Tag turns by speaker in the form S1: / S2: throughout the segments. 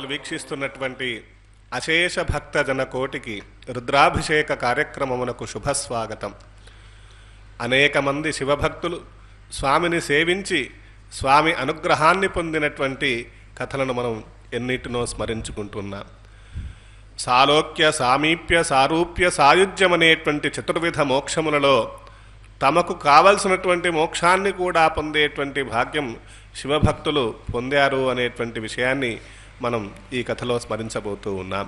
S1: శ్రోతలు వీక్షిస్తున్నటువంటి అశేష భక్తజన కోటికి రుద్రాభిషేక కార్యక్రమమునకు శుభస్వాగతం. అనేక మంది శివభక్తులు స్వామిని సేవించి స్వామి అనుగ్రహాన్ని పొందినటువంటి కథలను మనం ఎన్నిటినో స్మరించుకుంటున్నాం. సాలోక్య, సామీప్య, సారూప్య, సాయుజ్యం అనేటువంటి చతుర్విధ మోక్షములలో తమకు కావలసినటువంటి మోక్షాన్ని కూడా పొందేటువంటి భాగ్యం శివభక్తులు పొందారు అనేటువంటి విషయాన్ని మనం ఈ కథలో స్మరించబోతూ ఉన్నాం.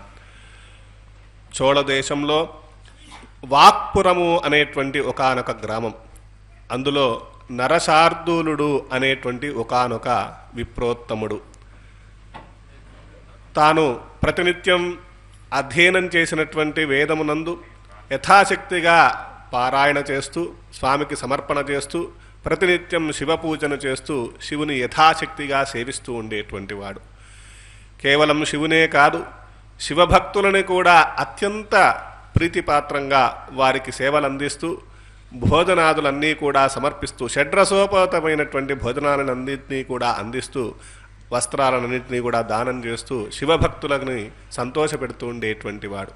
S1: చోళ దేశంలో వాక్పురము అనేటువంటి ఒకానొక గ్రామం, అందులో నరశార్దూలుడు అనేటువంటి ఒకానొక విప్రోత్తముడు తాను ప్రతినిత్యం అధ్యయనం చేసినటువంటి వేదమునందు యథాశక్తిగా పారాయణ చేస్తూ స్వామికి సమర్పణ చేస్తూ ప్రతినిత్యం శివపూజను చేస్తూ శివుని యథాశక్తిగా సేవిస్తూ ఉండేటువంటి వాడు. కేవలం శివునే కాదు, శివభక్తులని కూడా అత్యంత ప్రీతిపాత్రంగా వారికి సేవలు అందిస్తూ భోజనాదులన్నీ కూడా సమర్పిస్తూ షడ్రసోపేతమైనటువంటి భోజనాలన్నింటినీ కూడా అందిస్తూ వస్త్రాలన్నింటినీ కూడా దానం చేస్తూ శివభక్తులని సంతోషపెడుతూ ఉండేటువంటి వాడు.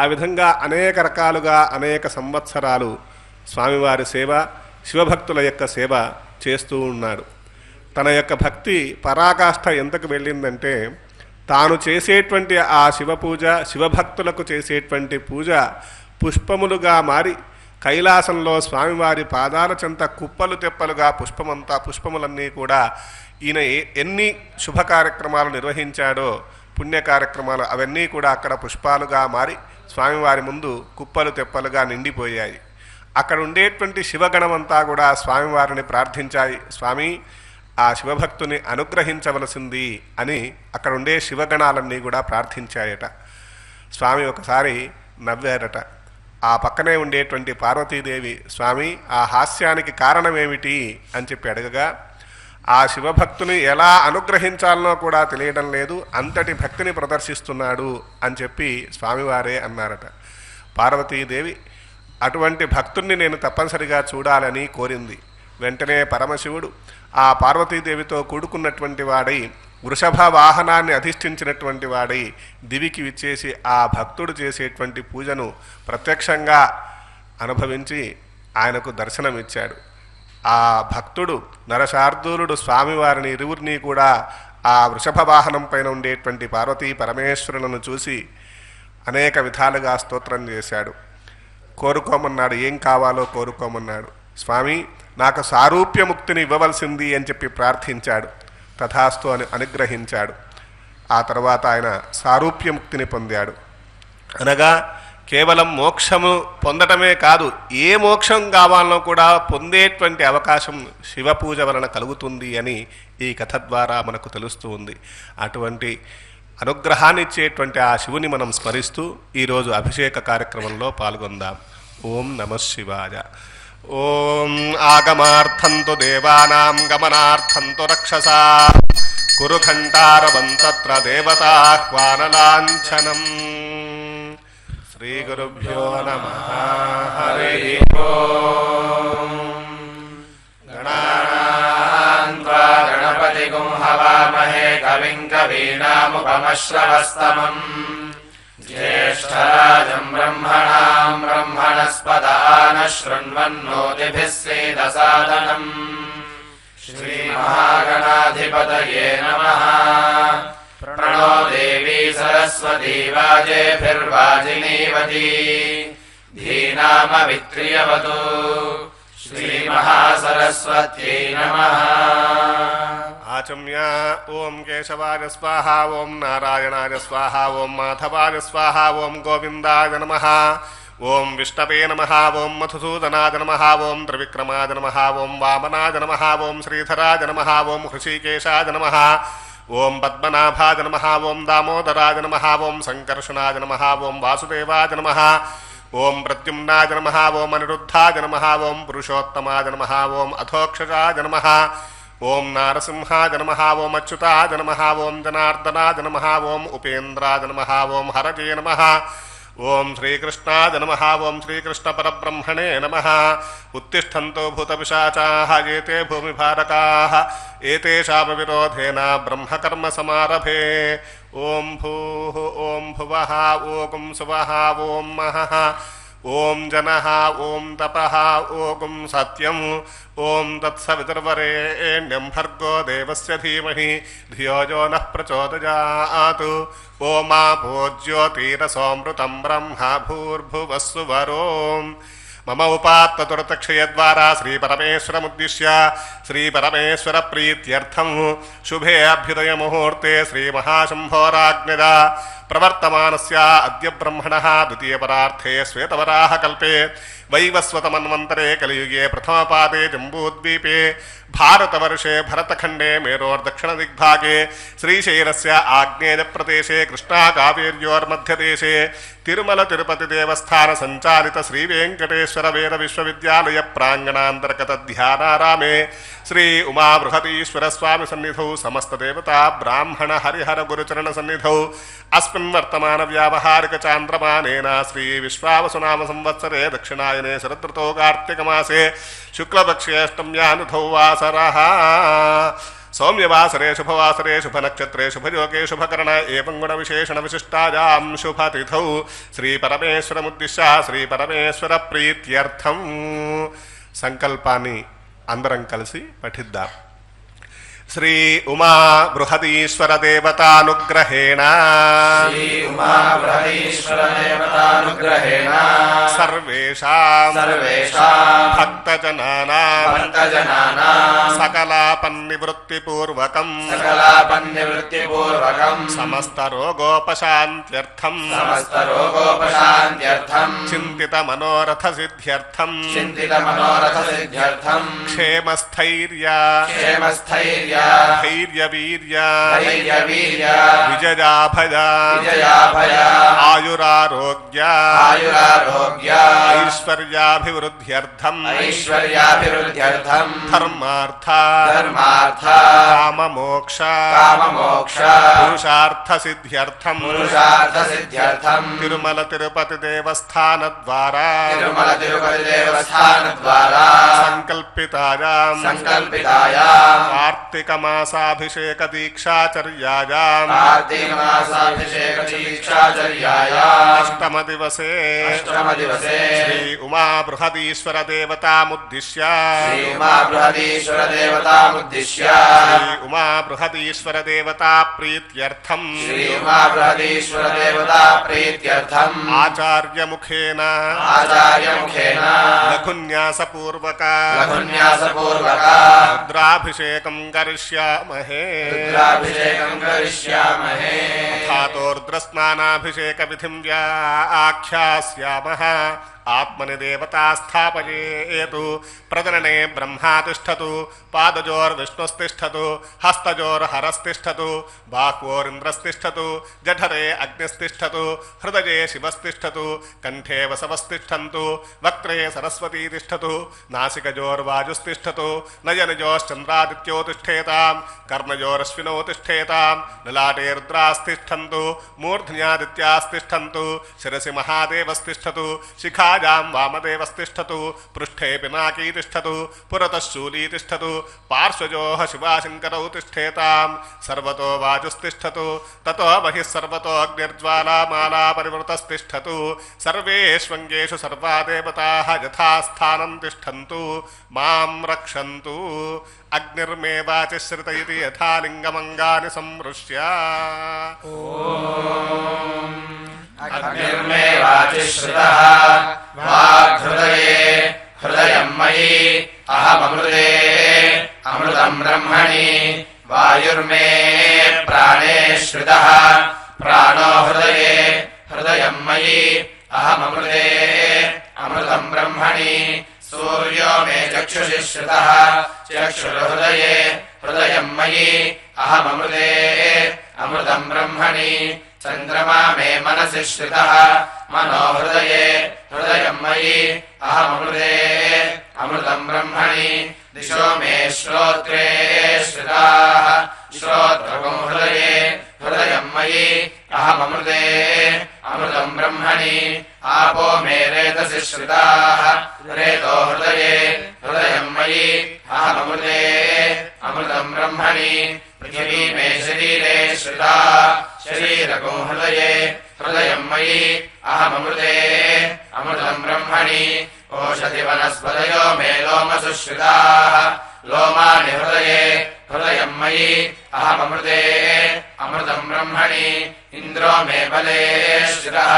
S1: ఆ విధంగా అనేక రకాలుగా అనేక సంవత్సరాలు స్వామివారి సేవ, శివభక్తుల యొక్క సేవ చేస్తూ ఉన్నాడు. తన యొక్క భక్తి పరాకాష్ఠ ఎంతకు వెళ్ళిందంటే తాను చేసేటువంటి ఆ శివపూజ, శివభక్తులకు చేసేటువంటి పూజ పుష్పములుగా మారి కైలాసంలో స్వామివారి పాదాల చెంత కుప్పలు తెప్పలుగా పుష్పములన్నీ కూడా ఈయన ఎన్ని శుభ కార్యక్రమాలు నిర్వహించాడో పుణ్య కార్యక్రమాలు అవన్నీ కూడా అక్కడ పుష్పాలుగా మారి స్వామివారి ముందు కుప్పలు తెప్పలుగా నిండిపోయాయి. అక్కడ ఉండేటువంటి శివగణమంతా కూడా స్వామివారిని ప్రార్థించాయి, స్వామి ఆ శివభక్తుని అనుగ్రహించవలసింది అని అక్కడ ఉండే శివగణాలన్నీ కూడా ప్రార్థించాయట. స్వామి ఒకసారి నవ్వారట. ఆ పక్కనే ఉండేటువంటి పార్వతీదేవి, స్వామి ఆ హాస్యానికి కారణమేమిటి అని చెప్పి అడగగా, ఆ శివభక్తుని ఎలా అనుగ్రహించాలనో కూడా తెలియడం లేదు, అంతటి భక్తిని ప్రదర్శిస్తున్నాడు అని చెప్పి స్వామివారే అన్నారట. పార్వతీదేవి అటువంటి భక్తుణ్ణి నేను తప్పనిసరిగా చూడాలని కోరింది. వెంటనే పరమశివుడు ఆ పార్వతీదేవితో కూడుకున్నటువంటి వాడై వృషభ వాహనాన్ని అధిష్ఠించినటువంటి వాడై దివికి విచ్చేసి ఆ భక్తుడు చేసేటువంటి పూజను ప్రత్యక్షంగా అనుభవించి ఆయనకు దర్శనమిచ్చాడు. ఆ భక్తుడు నరశార్దూలుడు స్వామివారిని ఇరువురిని కూడా ఆ వృషభ వాహనం పైన ఉండేటువంటి పార్వతీ పరమేశ్వరులను చూసి అనేక విధాలుగా స్తోత్రం చేశాడు. కోరుకోమన్నాడు, ఏం కావాలో కోరుకోమన్నాడు. స్వామి నాకు సారూప్యముక్తిని ఇవ్వవలసింది అని చెప్పి ప్రార్థించాడు. తథాస్తు అని అనుగ్రహించాడు. ఆ తర్వాత ఆయన సారూప్యముక్తిని పొందాడు. అనగా కేవలం మోక్షము పొందటమే కాదు, ఏ మోక్షం కావాలనో కూడా పొందేటువంటి అవకాశం శివపూజ వలన కలుగుతుంది అని ఈ కథ ద్వారా మనకు తెలుస్తూ ఉంది. అటువంటి అనుగ్రహాన్ని ఇచ్చేటువంటి ఆ శివుని మనం స్మరిస్తూ ఈరోజు అభిషేక కార్యక్రమంలో పాల్గొందాం. ఓం నమః శివాయ. ఓం ఆగమార్థంతు దేవానాం గమనార్థంతు రక్షసా కురు ఘంటారవంతత్ర దేవతాహ్వానలాంఛనం. శ్రీ గురుభ్యో నమః. హరి ఓం.
S2: గణాన్వా గణపతిగుం హవామహే కవిం కవీనాముపమశ్రవస్తమం జ్యేష్ఠరాజం బ్రహ్మణాం బ్రహ్మణస్పదాన శృణ్వన్నోతిభిः శ్రీదసాదనం. శ్రీమహాగణాధిపతయే నమః. ప్రణో దేవీ సరస్వతీ వాజేభిర్వాజినీవతి ధీనామవిత్రియవతు. శ్రీమహాసరస్వత్యై నమః.
S1: ఆచమ్య. ఓం కేశవాయ స్వాహ, ఓం నారాయణాయ స్వాహ, ఓం మాధవాయ స్వాహ, ఓం గోవిందాయ నమః, ఓం విష్ణవే నమః, ఓం మధుసూదనాయ నమః, ఓం త్రివిక్రమాయ నమః, ఓం వామనాయ నమః, ఓం శ్రీధరాయ నమః, ఓం హృషికేశాయ నమః, ఓం పద్మనాభాయ నమః, ఓం దామోదరాయ నమః, ఓం సంకర్షణాయ నమః, ఓం వాసుదేవాయ నమః, ఓం ప్రద్యుమ్నాయ నమః, ఓం అనిరుద్ధాయ నమః, ఓం పురుషోత్తమాయ నమః, ఓం అధోక్షజాయ నమః, ఓం నారసింహాయ నమః, ఓం అచ్యుతాయ నమః, ఓం జనార్దనాయ నమః, ఓం ఉపేంద్రాయ నమః, ఓం హరజే నమః, ఓం శ్రీకృష్ణాయ నమః, ఓం శ్రీకృష్ణ పరబ్రహ్మణే నమః. ఉత్తిష్టంతో భూతపిశాచాః ఏతే భూమిభారకాః ఏతేషాం విరోధేన బ్రహ్మకర్మ సమారభే. ఓం భూః ఓం భువః ఓం సువః ఓం మహః ఓం జనః ఓం తపః ఓం సత్యం ఓం తత్సవితుర్వరేణ్యం భర్గో దేవస్య ధీమహి ధియో యో నః ప్రచోదయాత్ ఓమాపో జ్యోతిరసోమృతం బ్రహ్మ భూర్భువస్సు వరో మమ ఉపాత్తతురతక్షయద్వారా శ్రీపరమేశ్వరముద్దిశ్య శ్రీపరమేశ్వరప్రీత్యర్థం శుభే అభ్యుదయముహూర్తే శ్రీమహాశంభోరాజ్ఞదా ప్రవర్తమానస్య అద్య బ్రహ్మణः ద్వితీయపరార్థే శ్వేతవరాహకల్పే వైవస్వతమన్వంతరే కలియుగే ప్రథమపాదే జంబూద్వీపే భారతవర్షే భరతఖండే మేరోర్దక్షిణదిగ్भागे శ్రీశైలస్య ఆగ్నేయప్రదేశే కృష్ణాకావేర్యోర్మధ్యదేశే తిరుమల తిరుపతి దేవస్థాన సంచాలిత శ్రీవేంకటేశ్వర వేద విశ్వవిద్యాలయ ప్రాంగణాంతర్గత ధ్యానారామే శ్రీ ఉమా బృహదీశ్వర స్వామి సన్నిధౌ సమస్త దేవతా బ్రాహ్మణ హరిహర గురుచరణ సన్నిధౌ అస్మిన్ వర్తమాన వ్యావహారిక చాంద్రమానేన శ్రీ విశ్వావసునామ సంవత్సరే దక్షిణాయనే శరదృతో కార్తీకమాసే శుక్లపక్షే అష్టమ్యానుధౌ వాసరః సౌమ్యవాసరే శుభవాసరే శుభనక్షత్రే శుభయోగే శుభకరణ ఏవం గుణ విశేషణ విశిష్టాయాం శుభతిథౌ శ్రీపరమేశ్వరముద్దిశ్య శ్రీపరమేశ్వర ప్రీత్యర్థం సంకల్పాన్ని అందరం కలిసి పఠిద్దాం. శ్రీ ఉమా బృహదీశ్వర దేవతానుగ్రహేణ సర్వేషాం భక్తజనానాం సకలాపన్నివృత్తిపూర్వకం సమస్త రోగోపశాంత్యర్థం చింతిత మనోరథ సిద్ధ్యర్థం క్షేమస్థైర్య ధైర్యవీర్య విజయాభయ ఆయురారోగ్య ఐశ్వర్యాభివృద్ధ్యర్థం ధర్మార్థ కామమోక్ష పురుషార్థ సిద్ధ్యర్థం తిరుమల తిరుపతి దేవస్థాన ద్వారా సంకల్పితాయాం కార్తీక మాసాభిషేక దీక్షాచర్యాయాం అష్టమ దివసే శ్రీ ఉమా బృహదీశ్వర దేవతాముద్దిశ్య శ్రీ ఉమా బృహదీశ్వర దేవతా ప్రీత్యర్థం ఆచార్యముఖేన లఘున్యాసపూర్వక రుద్రాభిషేకం కరిష్యామహే తథాతోర్ద్రస్నానాభిషేక విధిం వ్యాఖ్యాస్యామః ఆత్మని దేవతా స్థాపయేతు ప్రజననే బ్రహ్మా తిష్టతు పాదజోర్విష్ణుస్తిష్టతు హస్తజోర్హరస్తిష్టతు బాహ్వోరింద్రస్తిష్టతు జఠరే అగ్నిస్తిష్టతు హృదయే శివస్తిష్టతు కంఠే వసవస్తిష్టంతు వక్త్రే సరస్వతీ తిష్టతు నాసికజోర్వాజుస్తిష్టతు నయనజోశ్చంద్రాదిత్యో తిష్టేతాం కర్ణజోరశ్వినో తిష్టేతాం లలాటే రుద్రాస్తిష్టంతు మూర్ధ్న్యాదిత్యాస్తిష్టంతు శిరసి మహాదేవస్తిష్టతు శిఖా వామదేవస్తిష్టతు పృష్ఠే పినాకీ తిష్టతు పురతః శూలీ తిష్టతు పార్శ్వజోః శివాశంకరౌ తిష్టేతాం సర్వతో వాజుస్తిష్టతు తతో బహిః సర్వతో అగ్నిర్జ్వాలామాలా పరివృతస్తిష్టతు సర్వేష్వంగేషు సర్వా దేవతాః యథాస్థానం తిష్టంతు మాం రక్షन्तు అగ్నిర్మేవాచశ్రిత ఇతి యథా లింగమంగాని సంమృశ్య
S2: అగ్నిర్మేవాచిశ్రుతః వాగ్హృదయే హృదయం మయి అహమమృతే అమృతం బ్రహ్మణి వాయుర్మే ప్రాణే శ్రుతః ప్రాణో హృదయే హృదయం మయి అహమమృతే అమృతం బ్రహ్మణి సూర్యో మే చక్షుషి శ్రుతః చక్షుర్హృదయే హృదయం మయి అహమమృతే అమృతం బ్రహ్మణి చంద్రమా మే మనసి శ్రుతః మనో హృదయే హృదయం మయి అహమమృతే అమృతం బ్రహ్మణి దిశో మే శ్రోత్రే శ్రుతాః శ్రోత్రకం హృదయే హృదయం మయి అహమమృతే అమృతం బ్రహ్మణి ఆపో మే రేతసి శ్రుతాః రేతో హృదయే హృదయం మయి అహమమృతే అమృతం బ్రహ్మణి పృథివీ మే శరీరే శ్రుతా శరీరే सुश्रिताः लोमानि हृदये हृदयम् मयि अहममृते अमृतम् ब्रह्मणि इन्द्रो मे बले श्रितः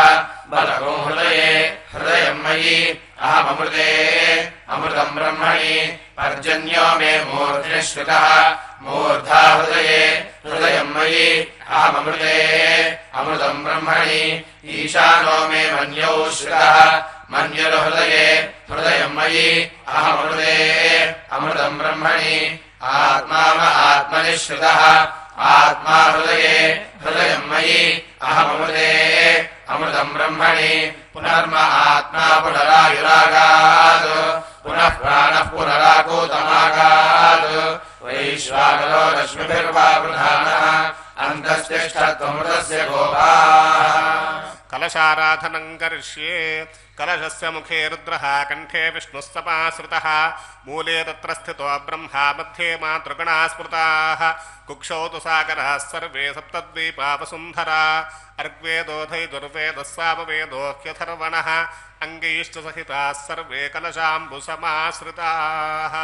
S2: बलगो हृदये हृदयम् मयि अहममृते अमृतम् ब्रह्मणि पर्जन्यो मे मूर्ध्नि श्रितः मूर्धा हृदये हृदयम् मयि अहममृते अमृतम् ब्रह्मणि ईशानो मे मन्यौ श्रितः मन्युर्हृदये हृदयम् मयि अहममृते अमृतम् ब्रह्मणि आत्मा आत्मनि श्रितः आत्मा हृदये हृदयम् मयि अहममृते अमृतम् ब्रह्मणि पुनर्म आत्मा पुनरायुरागात् पुनः प्राणः पुनराकूतमागात् वैश्वानरो रश्मिभिर्वा प्रधानः अन्तस्तिष्ठत्वमृतस्य गोपाः
S1: कलशाराधनं करिष्ये कलशस्य मुखे रुद्रः कण्ठे विष्णुस्तपाश्रितः मूले तत्र स्थितो ब्रह्मा मध्ये मातृगणाः स्मृताः कुक्षौ तु सागरः सर्वे सप्तद्वीपा वसुन्धरा अर्ग्वेदोधैर्वेदः सामवेदोऽह्यथर्वणः अङ्गैश्च सहिताः सर्वे कलशाम्बुसमाश्रिताः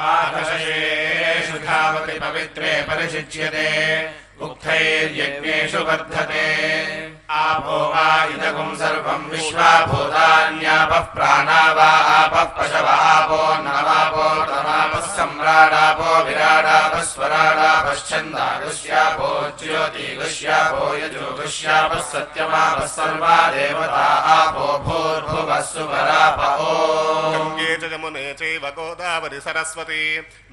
S2: आकशेषु धावति पवित्रे परिशिच्यते उक्थैर्यज्ञेषु वर्धते आपो वा इदगुं सर्वं विश्वा भूतान्यापः प्राणा वा आपः पशव आपो नवापो तमापः सम्राडापो विराडापः स्वराडापश्छन्दागुष्यापो ज्योतिगुष्यापो यजुगुष्यापः सत्यमापः सर्वा देवता आपो भूर्भुवः सुवराप
S1: गङ्गे च यमुने चैव गोदावरि सरस्वती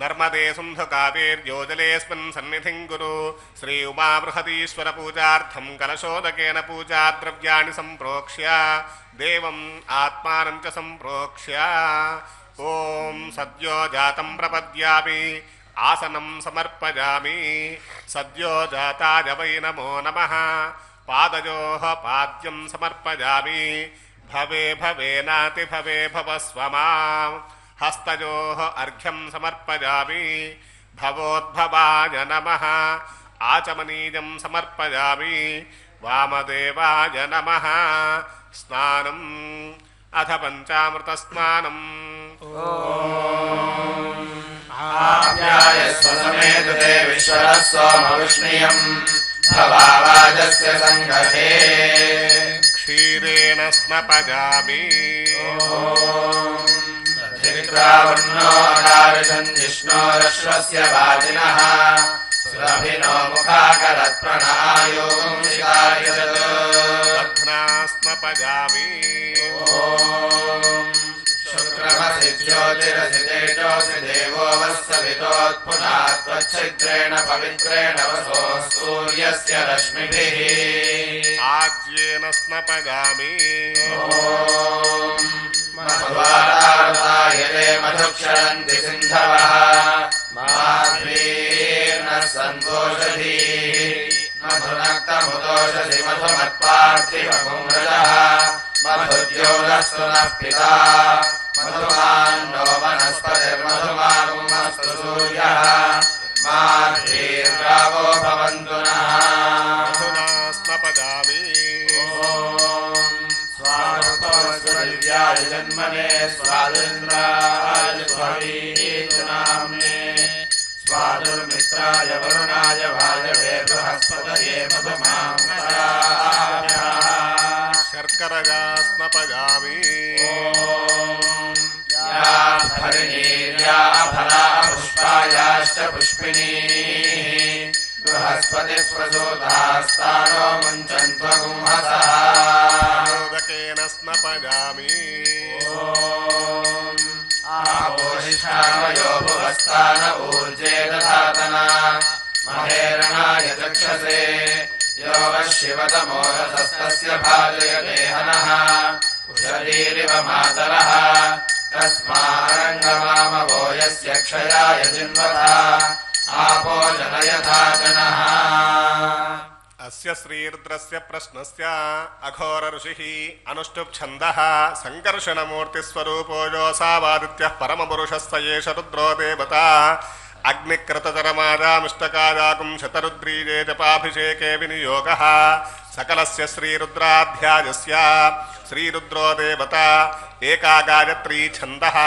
S1: नर्मदे सिन्धु कावेर्योजलेऽस्मिन् सन्निधिं कुरु श्री उमा बृहदीश्वर पूजार्थं कलशोदकेन पूजा द्रव्याणि सम्प्रोक्ष्य देवम् आत्मानं च सम्प्रोक्ष्य ॐ सद्यो जातं प्रपद्यामि आसनं समर्पयामि सद्यो जाताय वै नमो नमः पादयोः पाद्यं समर्पयामि भवे भवेनाति भवे भवस्व मां हस्तयोः अर्घ्यं समर्पयामि भवोद्भवाय नमः आचमनीयं समर्पयामि वामदेवाय नमः स्नानम् अथ पञ्चामृतस्नानम्
S2: आप्यायस्व समेतुते विश्वरः सोमविष्णुयम् भवावाजस्य सङ्गते
S1: क्षीरेण स्नपयामि
S2: दधिर्ग्रावण्णो अकारिषन् जिष्णोरश्वस्य वाजिनः सुरभिनो मुखाकरत्प्रणायोगं शिकार्यत्
S1: लग्ना स्नपयामि
S2: शुक्रमसि ज्योतिरसितेजोऽसि देवो वत्सवितोत्पुनात्वच्छिद्रेण पवित्रेण वसोः सूर्यस्य रश्मिभिः
S1: आज्येन स्नपयामि
S2: मधुवारावतायते मधुक्षरन्ति सिन्धवः माध्वीर्नः सन्तोषधीः मधुनक्तमुदोषधि मधुमत्पार्थिवपुंरजः मधुद्योलस्तु नः पिता मधुमान्नो वनस्पतिर्मधुमागुमस्तु सूर्यः माध्वीर्गावो भवन्तु नः
S1: मधुना स्नपयामि
S2: स्वादिव्याय जन्मने स्वादिन्द्राय स्वामीनाम्ने स्वादुर्मित्राय वरुणाय वायवे बृहस्पतये मधुमाङ्गलाभ्यः
S1: शर्करया स्नपयामि
S2: या फलिनीर्या फला पुष्पायाश्च पुष्पिणीः बृहस्पतिप्रसूतास्तानो मुञ्चन्त्वगुंहसः
S1: मोदकेन स्नपयामि
S2: आपोषिष्ठामयो भुवस्तान ऊर्जे दधातना महेरणाय चक्षसे यो वः शिवतमो रथस्तस्य भाजयते हनः उषरीरिव मातरः तस्मारङ्गमामवो यस्य क्षयाय जिन्वथा आपो जनयथा जनः
S1: अस्य श्रीरुद्रस्य प्रश्नस्य अघोर ऋषिः अनुष्टुप् छन्दः सङ्कर्षणमूर्तिस्वरूपो योऽसावादित्यः परमपुरुषस्य एष रुद्रो देवता अग्निकृततरमादामुष्टकादाकुं शतरुद्रीजे जपाभिषेके विनियोगः सकलस्य श्रीरुद्राध्यायस्य श्रीरुद्रो देवता एका गायत्री छन्दः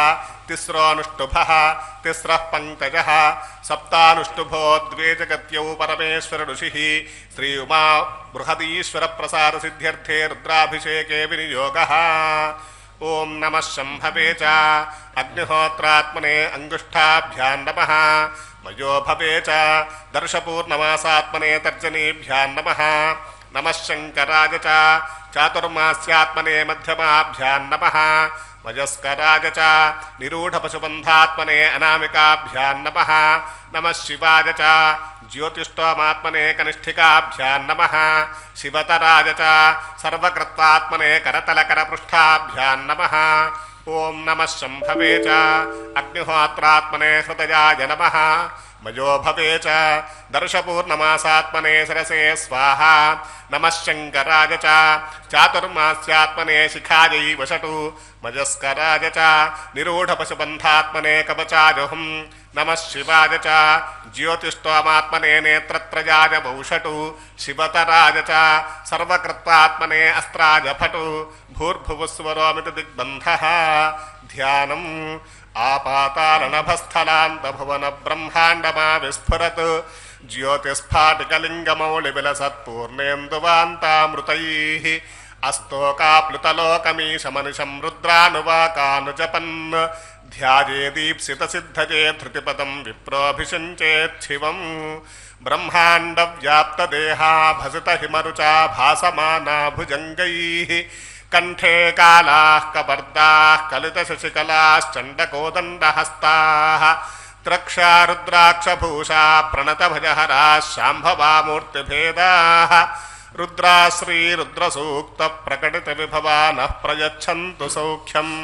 S1: तिस्रोऽनुष्टुभः तिस्रः पङ्कजः सप्तानुष्टुभो द्वे जगत्यौ परमेश्वर ऋषिः श्री उमा बृहदीश्वरप्रसादसिद्ध्यर्थे रुद्राभिषेके विनियोगः ओं नमः शम्भवे च अग्निहोत्रात्मने अंगुष्ठाभ्यां नमः मयो भवे च दर्शपूर्णमासात्मने तर्जनीभ्यां नमः नमः शङ्कराय च चातुर्मास्यात्मने मध्यमाभ्यां नमः मयस्कराय च निरूढपशुबन्धात्मने अनामिकाभ्यां नमः नमः शिवाय च ज्योतिष्ठोमात्मने कनिष्ठिकाभ्यां नमः शिवतराय च सर्वकृत्वात्मने करतलकरपृष्ठाभ्यां नमः ओं नमः शम्भवे च अग्निहोत्रात्मने हृदयाय नमः मयो भवे च दर्शपूर्णमासात्मने सरसे स्वाहा नमः शङ्कराय च चातुर्मास्यात्मने शिखायै वषटु मजस्कराय च निरूढपशुबन्धात्मने कवचाजहुं नमः शिवाय च ज्योतिष्ठोमात्मने नेत्रत्रयाय वौषटु शिवतराय च सर्वकृत्वात्मने अस्त्राय फटु भूर्भुवस्वरोमिति दिग्बन्धः ध्यानम् आपातालनभस्थलान्तभुवन ब्रह्माण्डमा विस्फुरत् ज्योतिस्फाटिकलिङ्गमौलिविलसत्पूर्णेन्दुवान्तामृतैः अस्तोकाप्लुतलोकमीशमनिशं रुद्रानुवाकानुजपन् ध्यायेदीप्सितसिद्धये धृतिपदं विप्रोऽभिषिञ्चेच्छिवम् ब्रह्माण्डव्याप्तदेहा भसितहिमरुचा भासमाना भुजङ्गैः कंठे कालाः कपर्दाः कलितशशिकलाश्चण्डकोदण्डहस्ताः त्रक्षा रुद्राक्षभूषा प्रणतभजहराः शाम्भवामूर्तिभेदाः रुद्रा श्रीरुद्रसूक्तप्रकटितविभवा नः प्रयच्छन्तु सौख्यम्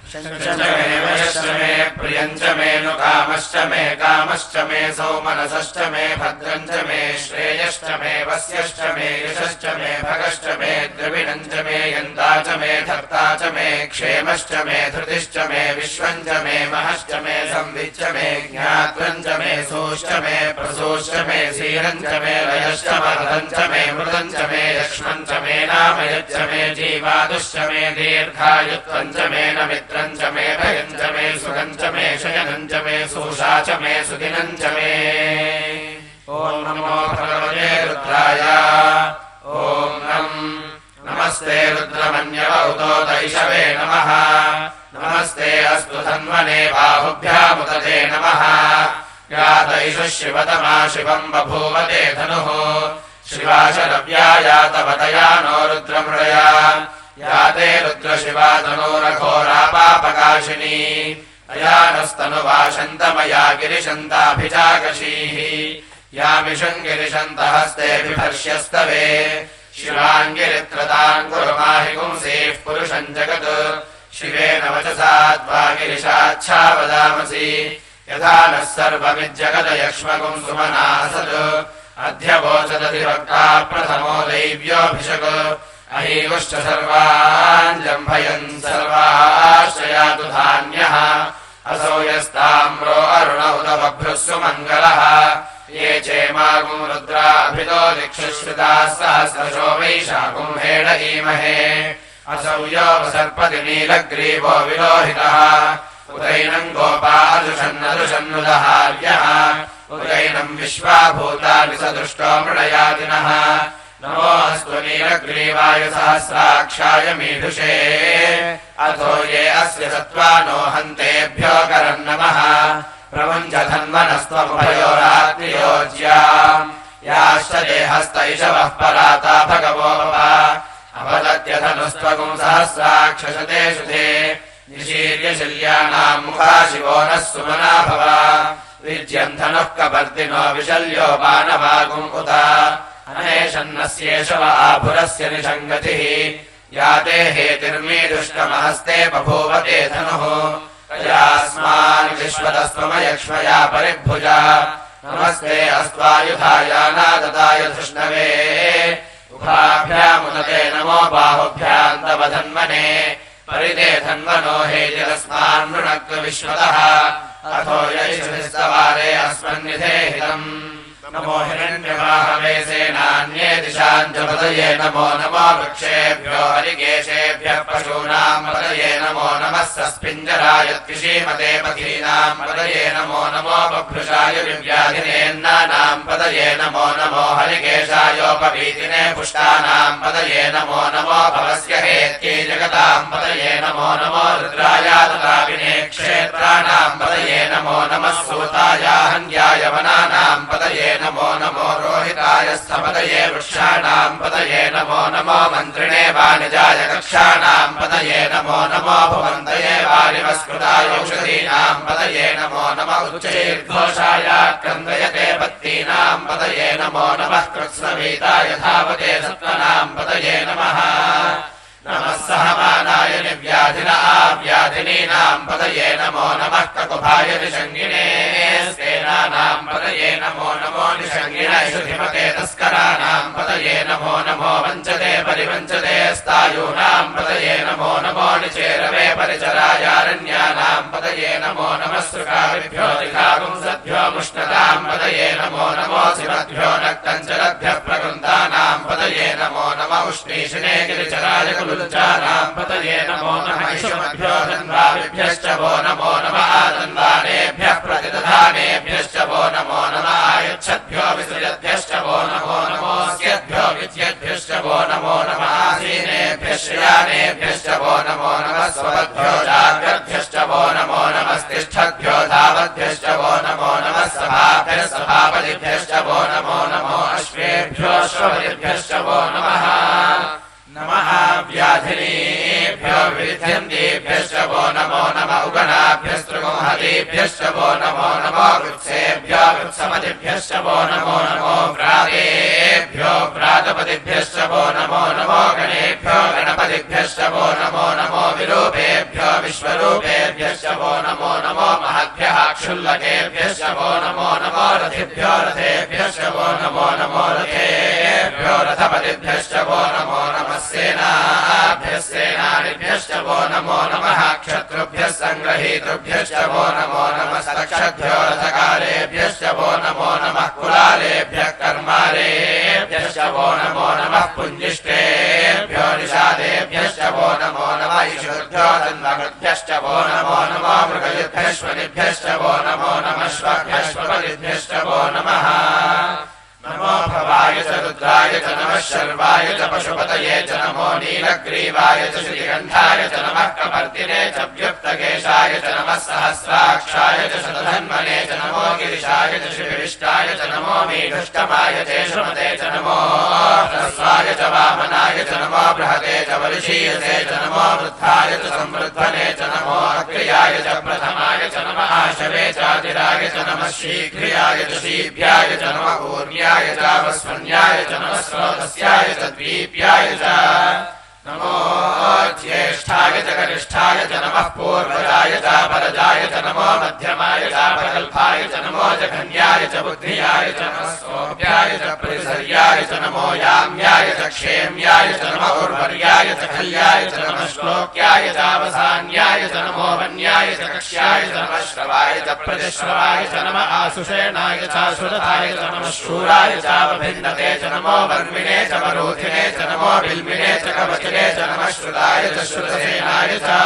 S2: मे प्रियञ्च मे नु कामश्च मे सौमनसश्च मे भद्रञ्च मे श्रेयश्च मे वस्यश्च मे यशश्च मे भगश्च मे द्रविणञ्च मे यन्ता च मे धर्ता च मे क्षेमश्च मे धृतिश्च मे विश्वञ्च मे महश्च मे संविच्च मे ज्ञात्वञ्च मे सोश्च मे प्रसोश्च मे सीरञ्च मे लयश्च मर्दञ्च मे मृदञ्च मे यक्ष्मञ्च मे नामयच्च मे जीवादुश्च मे दीर्घायुत्वञ्च मे नमित्रञ्च मे भयञ्च मे सुगञ्च मे शयनञ्च मे सोषा च मे सुदिनञ्च मे ॐ नमो भगवते रुद्राय ॐ नमस्ते रुद्रमन्यवहुतो दैशवे नमः नमस्ते अस्तु धन्वने बाहुभ्यामुदते नमः या दैषः शिवतमा शिवम् बभूवते धनुः शिवा शरव्या या तव दया नो रुद्रमृळया या ते रुद्रशिवा तनूरघोरापापकाशिनी अयानस्तनुवाशन्तमया गिरिशन्ताभिजागशीः यामिषम् गिरिशन्तहस्ते बिभर्ष्यस्तवे शिवाङ्गिरित्रताम् कुरुमाहि पुंसीः पुरुषम् जगत् शिवेन वचसा त्वा गिरिशाच्छा वदामसि यथा नः सर्वमिज्जगदयक्ष्मकुम् सुमनासत् अध्यवोचदधिवक्ता प्रथमो दैव्योऽभिषक् अहीवश्च सर्वान् जम्भयन् सर्वाश्च यातु धान्यः असौ यस्ताम्रो अरुण उदवभ्रुः सुमङ्गलः ये चेमागुम् रुद्राभितो दिक्षुश्रिताः सहस्रशो वैशाखुम् हेडयीमहे असौ यो सर्पति नीलग्रीवो विलोहितः उदैनम् गोपादुषन्नदुषन्नुदहार्यः उदैनम् विश्वाभूतानि सदृष्टो मृडयादिनः नमोऽस्तु नीलग्रीवाय सहस्राक्षाय मीढुषे अथो ये अस्य सत्त्वानो हन्तेभ्यो करम् नमः प्रमुञ्चधन्वनस्त्वमुभयोरात्रियोज्याम् याश्च देहस्तैषवः पराता भगवो अवदत्यधनुस्त्वगुम् सहस्राक्षशतेषु ते निशीर्यशल्यानाम् मुखा शिवो नः सुमना भव विज्यम् धनुः कपर्दिनो विशल्यो मानवागुम् उत अनेशन्नस्येषव आभुरस्य निषङ्गतिः या ते हेतिर्मीदुष्टमहस्ते बभूवते धनुः यास्मान् विश्वतस्त्वमयक्ष्मया परिभुजा नमस्ते अस्त्वायुधाय नादताय धृष्णवे उभाभ्यामुदते नमो बाहुभ्याम् तव धन्वने परिते धन्वनो हेतिरस्मान् नृणक्तु विश्वतः अथो यैषभिस्तवारे अस्मन्निधेहितम् नमो हिरण्यवाहवे सेनान्ये दिशाञ्च पतये नमो नमो वृक्षेभ्यो हरिकेशेभ्यः पशूनां पतये नमो नमः सस्पिञ्जराय त्रिशीमते पथीनां पतये नमो नमो बभ्रुषाय विव्याधिनेन्नानां पतये नमो नमो हरिकेशायोपवीतिने पुष्टानां पतये नमो नमो भवस्य हेत्यै जगतां पतये नमो नमो रुद्रायाततापिने क्षेत्राणां पतये नमो नमः सूतायाहन्याय वनानां पतये नमो नमो रोहिताय स्थपतये वृक्षाणां पतये नमो नमो मन्त्रिणे वाणिजाय कक्षाणां पतये नमो नमो भुवन्तये वारिवस्कृताय औषधीनां पतये नमो नमः उच्चैर्घोषाय क्रन्दयते पत्तीनां पतये नमो नमः कृत्स्नवीताय धावते सत्त्वनां पतये नमः नमः सहमानाय निव्याधिना व्याधिनीनां पतये नमो नमः ककुभाय निषङ्गिणे सेनानां पतये नमो नमो निषङ्गिणेषु धिमते तस्कराणां पतये नमो नमो वञ्चते परिवञ्चते स्तायूनां पतये नमो नमो निचेरवे परिचरायारण्यानां पतये नमो नमः सृगाविभ्यो दिखापुंसद्भ्यो मुष्णतां पतये नमो नमो शिवद्भ्यो नक्तञ्चलद्भ्यः प्रकृन्तानां पतये नमो नमः उष्णीषिणे गिरिचराय कुलुञ्चानां पतये नमो नमः इषुमद्भ्यो धन्वाविभ्यश्च वो नमो नमः आतन्वानेभ्यः प्रतिदधानेभ्यश्च वो नमो नमः आयच्छद्भ्यो विसृजद्भ्यश्च वो नमो नमोऽस्यद्भ्यो विद्यद्भ्यश्च वो नमो नमः आसीनेभ्यः शयानेभ्यश्च वो नमो नमः स्वपद्भ्यो जाग्रद्भ्यश्च वो नमो नमस्तिष्ठद्भ्यो धावद्भ्यश्च वो नमो नमः सभाभ्यः सभापतिभ्यश्च वो नमो नमो अश्वेभ्यो अश्वपतिभ्यश्च वो नमः नमः व्याधिनीभ्यो विध्यन्तेभ्यश्च वो नमो नमः उगणाभ्यस्त्रिगुंहतीभ्यश्च वो नमो नमो वृत्सेभ्यो वृत्सपतिभ्यश्च वो नमो नमो व्रातेभ्यो व्रातपतिभ्यश्च वो नमो नमो गणेभ्यो गणपतिभ्यश्च वो नमो नमो विरूपेभ्यो विश्वरूपेभ्यश्च वो नमो नमो महद्भ्यः क्षुल्लकेभ्यश्च वो नमो नमो रथिभ्यो रथेभ्यश्च वो नमो नमो रथेभ्यो रथपतिभ्यश्च वो नमो नमः सेनाभ्यः सेनानिभ्यश्च वो नमो नमः क्षत्रुभ्यः सङ्ग्रहीतृभ्यश्च वो नमो नमः सक्षद्भ्यो रथकालेभ्यश्च वो नमो नमः कुलालेभ्यः कर्मारेभ्यश्च वो नमो नमः पुञ्जिष्टेभ्यो निषादेभ्यश्च वो नमो नमः ईशुभ्यो तन्वकृभ्यश्च वो नमो नमो मृगयुद्धश्वनिभ्यश्च वो नमो नमः श्वभ्यश्वपतिभ्यश्च वो नमः नमो भवाय च रुद्राय च नमः शर्वाय च पशुपतये च नमो नीलग्रीवाय च श्रीगन्धाय च नमः कपर्दिने च व्युक्तकेशाय च नमः सहस्राक्षाय च शतधन्वने च नमो गिरिशाय च श्रीविष्टाय च नमो मीढुष्टमाय च श्रुमते च नमो ह्रस्वाय च वामनाय च नमो बृहते च वरिशीयसे च नमो वृद्धाय च संवृद्धने च नमो अग्र्याय च प्रथमाय च नमः आशवे चातिराय च नमः शीघ्रियाय च शीभ्याय च नमः ऊर्ण्याय वस्वन्याय च नमः स्रोतस्याय च द्वीप्याय च नमो ज्येष्ठाय च कनिष्ठाय च नमः पूर्वजाय च परजाय च नमो मध्यमाय च प्रगल्भाय च नमो जघन्याय च बुद्धियाय च नमः सोऽभ्याय च परिसर्याय च नमो याम्याय च क्षेम्याय च नमः उर्वर्याय च खल्याय च नमः श्लोक्याय च अवसान्याय च नमो वन्याय च कक्ष्याय च नमः श्रवाय च प्रतिश्रवाय च नमः आशुषेणाय च सुरथाय च नमः शूराय च वभिन्दते च नमो वर्मिणे च वरोधिने च नमो बिल्मिने च कवचने च नमः श्रुताय च श्रुतसेनाय च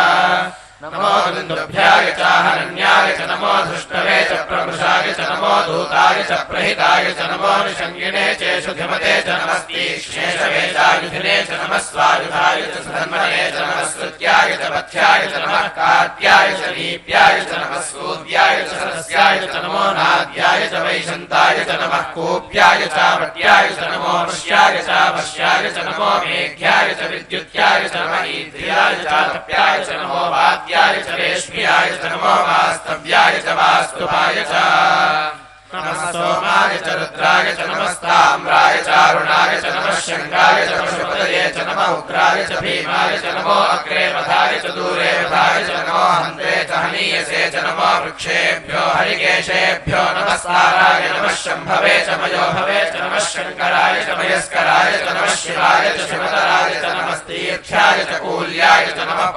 S2: नमो दुन्दुभ्याय च हरण्याय च नमो धृष्टवे च प्रमृषाय च नमो दूताय च प्रहिताय च नमो निषङ्गिणे चेषु धिमते च नमस्तीक्ष्णेशवे चायुधिने च नमः स्वायुधाय च सधन्वने च नमः स्तुत्याय च पथ्याय च नमः कात्याय च नीप्याय च नमः सूद्याय च सरस्याय च नमो नाद्याय च वैशन्ताय च नमः कूप्याय च वट्याय च नमो वश्याय च वश्याय च नमो मेघ्याय च विद्युत्याय च नमः ईन्द्रियाय च तप्याय च नमो वाद्याय च रेश्म्याय च नमो वास्तव्याय च वास्तुपाय च नमः सोमाय च रुद्राय च नमस्ताम्राय च अरुणाय च नमः शङ्गाय च पशुपतये च नमः उग्राय च भीमाय च नमो अग्रे वधाय च दूरे वधाय च नमो हन्ते च हनीयसे च नमो वृक्षेभ्यो हरिकेशेभ्यो नमस्ताराय नमः शम्भवे च मयोभवे च नमः शङ्कराय च मयस्कराय च नमः शिवाय च शिवतराय च नमस्तीर्थ्याय च कूल्याय च नमः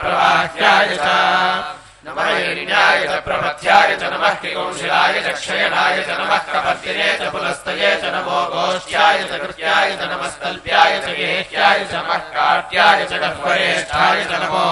S2: प्रवाह्याय च नमः हिरण्याय च प्रपथ्याय च नमः किंशिलाय च क्षयणाय च नमः कपर्दिने च पुलस्तये च नमो गोष्ठ्याय च कृत्याय च नमस्तल्प्याय च गेह्याय च नमः काट्याय च गह्वरेष्ठाय च नमो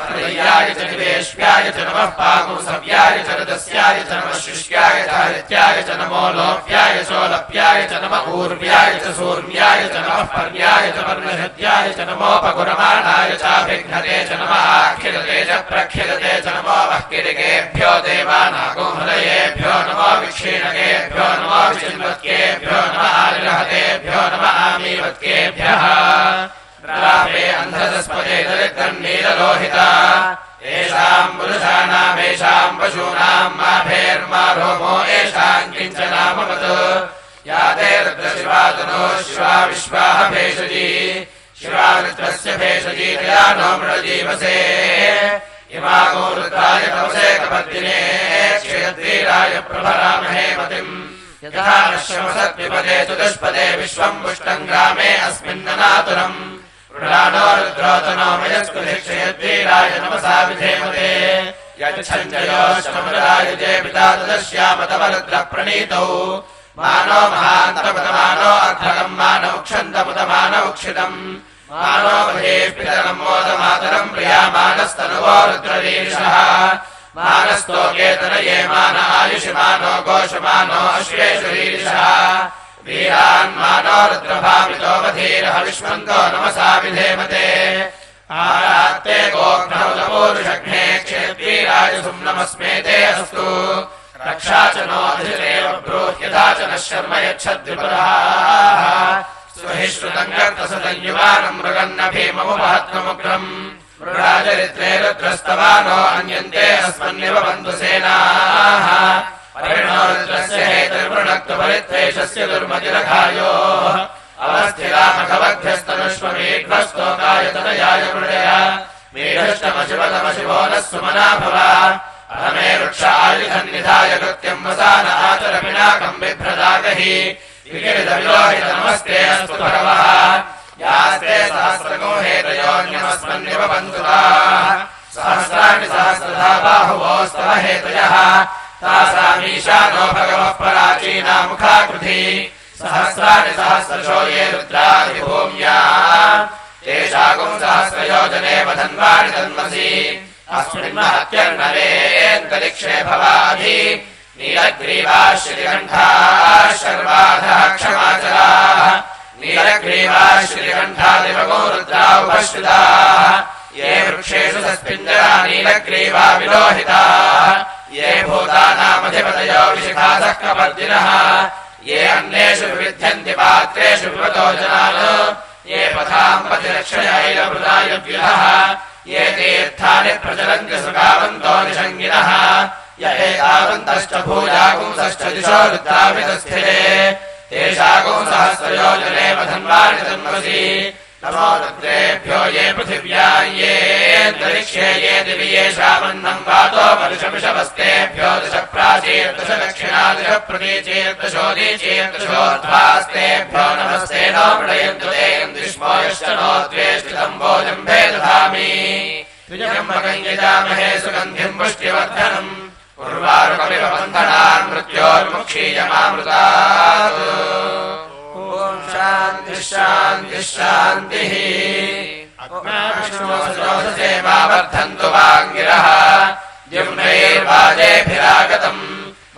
S2: हृदयाय च निवेश्याय च नमः पागुंसव्याय च रदस्याय च नमः शिष्याय च हरित्याय च नमो लोप्याय चोलप्याय च नमः ऊर्व्याय च सूर्याय च नमः पर्याय च पर्णहत्याय च नमोपगुरमाणाय चाभिघ्नते च नमः आख्यते च प्रख्यते च नमो वह्किरिकेभ्यो देवानागुंहृदयेभ्यो नमो विक्षीणकेभ्यो नमो विचिन्वत्केभ्यो नमः आलिरहतेभ्यो नमः आमीवत्केभ्यः प्रापे अन्धस्पदे दरिद्रन्नीललोहिता येषाम् पुरुषाणामेषाम् पशूनाम् माभेर्मा रोमो येषाम् किञ्चनामवत् या ते रुद्रशिवातनो शिवा विश्वाः भेषजी शिवा रुद्रस्य भेषजी तया नो मृळजीवसे इमागो रुद्राय तवसे कपद्दिने क्षयद्वीराय प्रभरामहे मतिम् यथा नश्यमसद्विपदे चतुष्पदे विश्वम् पुष्टम् ग्रामे अस्मिन्ननातुरम् रुद्राणो रुद्रोतनो मयस्कृधिक्षयद्वीराय नमसा विधेमते यच्छञ्जयोष्टमृदाय जे पिता तदस्याम तव रुद्रप्रणीतौ मानो महान्तपतमानो अर्धकम् मानौक्षन्तपतमानौक्षितम् मानो महेः पितरम् मोदमातरम् प्रियामानस्तनुवो रुद्रवीर्षः मानस्तोकेतनये मान आयुषमानो घोषमानो अश्वेषुरीर्षः वीरान् मानो रुद्रभामितो वधीरः विश्वन्तो नमसा विधेमते आरात्ते गोघ्नौ तपोरुषघ्ने क्षेत्वीराय सुम्नमस्मेते अस्तु रक्षा च नो अधिरेव ब्रूह्यथा च नः शर्म यच्छद्विपरः स्वहि श्रुतम् गर्तसदयुवानम् मृगन्न भीममुपहत्वमुग्रम् मृडाचरित्रे रुद्रस्तवानो अन्यन्ते अस्मन्निव बन्धुसेनाः परिणो रुद्रस्य हेतुर्वृणक्तु परित्वेषस्य दुर्मतिरघायोः अवस्थिरामघवद्भ्यस्तनुष्वमेघ्वस्तोकाय तनयाय मृडय मेढष्टमशिवतमशिवो नः सुमना भव अहमे वृक्ष आयुधन्निधाय कृत्यम् वसान आचर पिनाकम् बिभ्रदागहि विकिरितविलोहित नमस्ते अस्तु भगवः यास्ते सहस्रगो हेतयोऽन्यमस्मन्निव बन्धुताः सहस्राणि सहस्रधा बाहुवोस्तव हेतयः तासामीशानो भगवः पराचीना मुखाकृति सहस्राणि सहस्रशो ये रुद्राधिभूम्या तेषागुम् सहस्रयोजने वधन्वाणि तन्मसि अस्मिन् महत्यर्णवेऽन्तरिक्षे भवाधि नीलग्रीवाः श्रीकण्ठाः शर्वाधः क्षमाचलाः नीलग्रीवाः श्रीकण्ठादिवगो रुद्रा उपश्रिताः ये वृक्षेषु सस्पिञ्जरा नीलग्रीवा विलोहिताः ये भूतानामधिपतयो विशिखासः कपर्दिनः ये अन्येषु विविध्यन्ति पात्रेषु पिबतो जनान् ये पथाम् पतिरक्षयैलमृदायव्यः ये तीर्थानि प्रचलन्ति सुखावन्तो निषङ्गिनः य एतावन्तश्च भूयागुंसश्च दिशो रुद्रावितस्थिरे तेषागुंसहस्रयोजने वधन्वानि तन्मसि नमो रुद्रेभ्यो ये पृथिव्याम् ये अन्तरिक्षे ये दिवि येषामन्नम् वातो वर्षमिषवस्तेभ्यो दश प्राचीर्दश दक्षिणादश प्रतीचीर्दशोदीचीर्दशोर्ध्वास्तेभ्यो नमस्ते नो मृडयन्तु ते यन्तिष्मो यश्च नो द्वेष्टितम् भोजम्भे दधामि त्रिजम्बकम् यजामहे सुगन्धिम् पुष्टिवर्धनम् उर्वारुकमिव बन्धनान् मृत्योर्मुक्षीयमामृतात् ॐ शान्तिः शान्तिः शान्तिः विष्णोसजोषसे मा वर्धन्तु वाङ्गिरः द्युम्नैर्वाजेभिरागतम्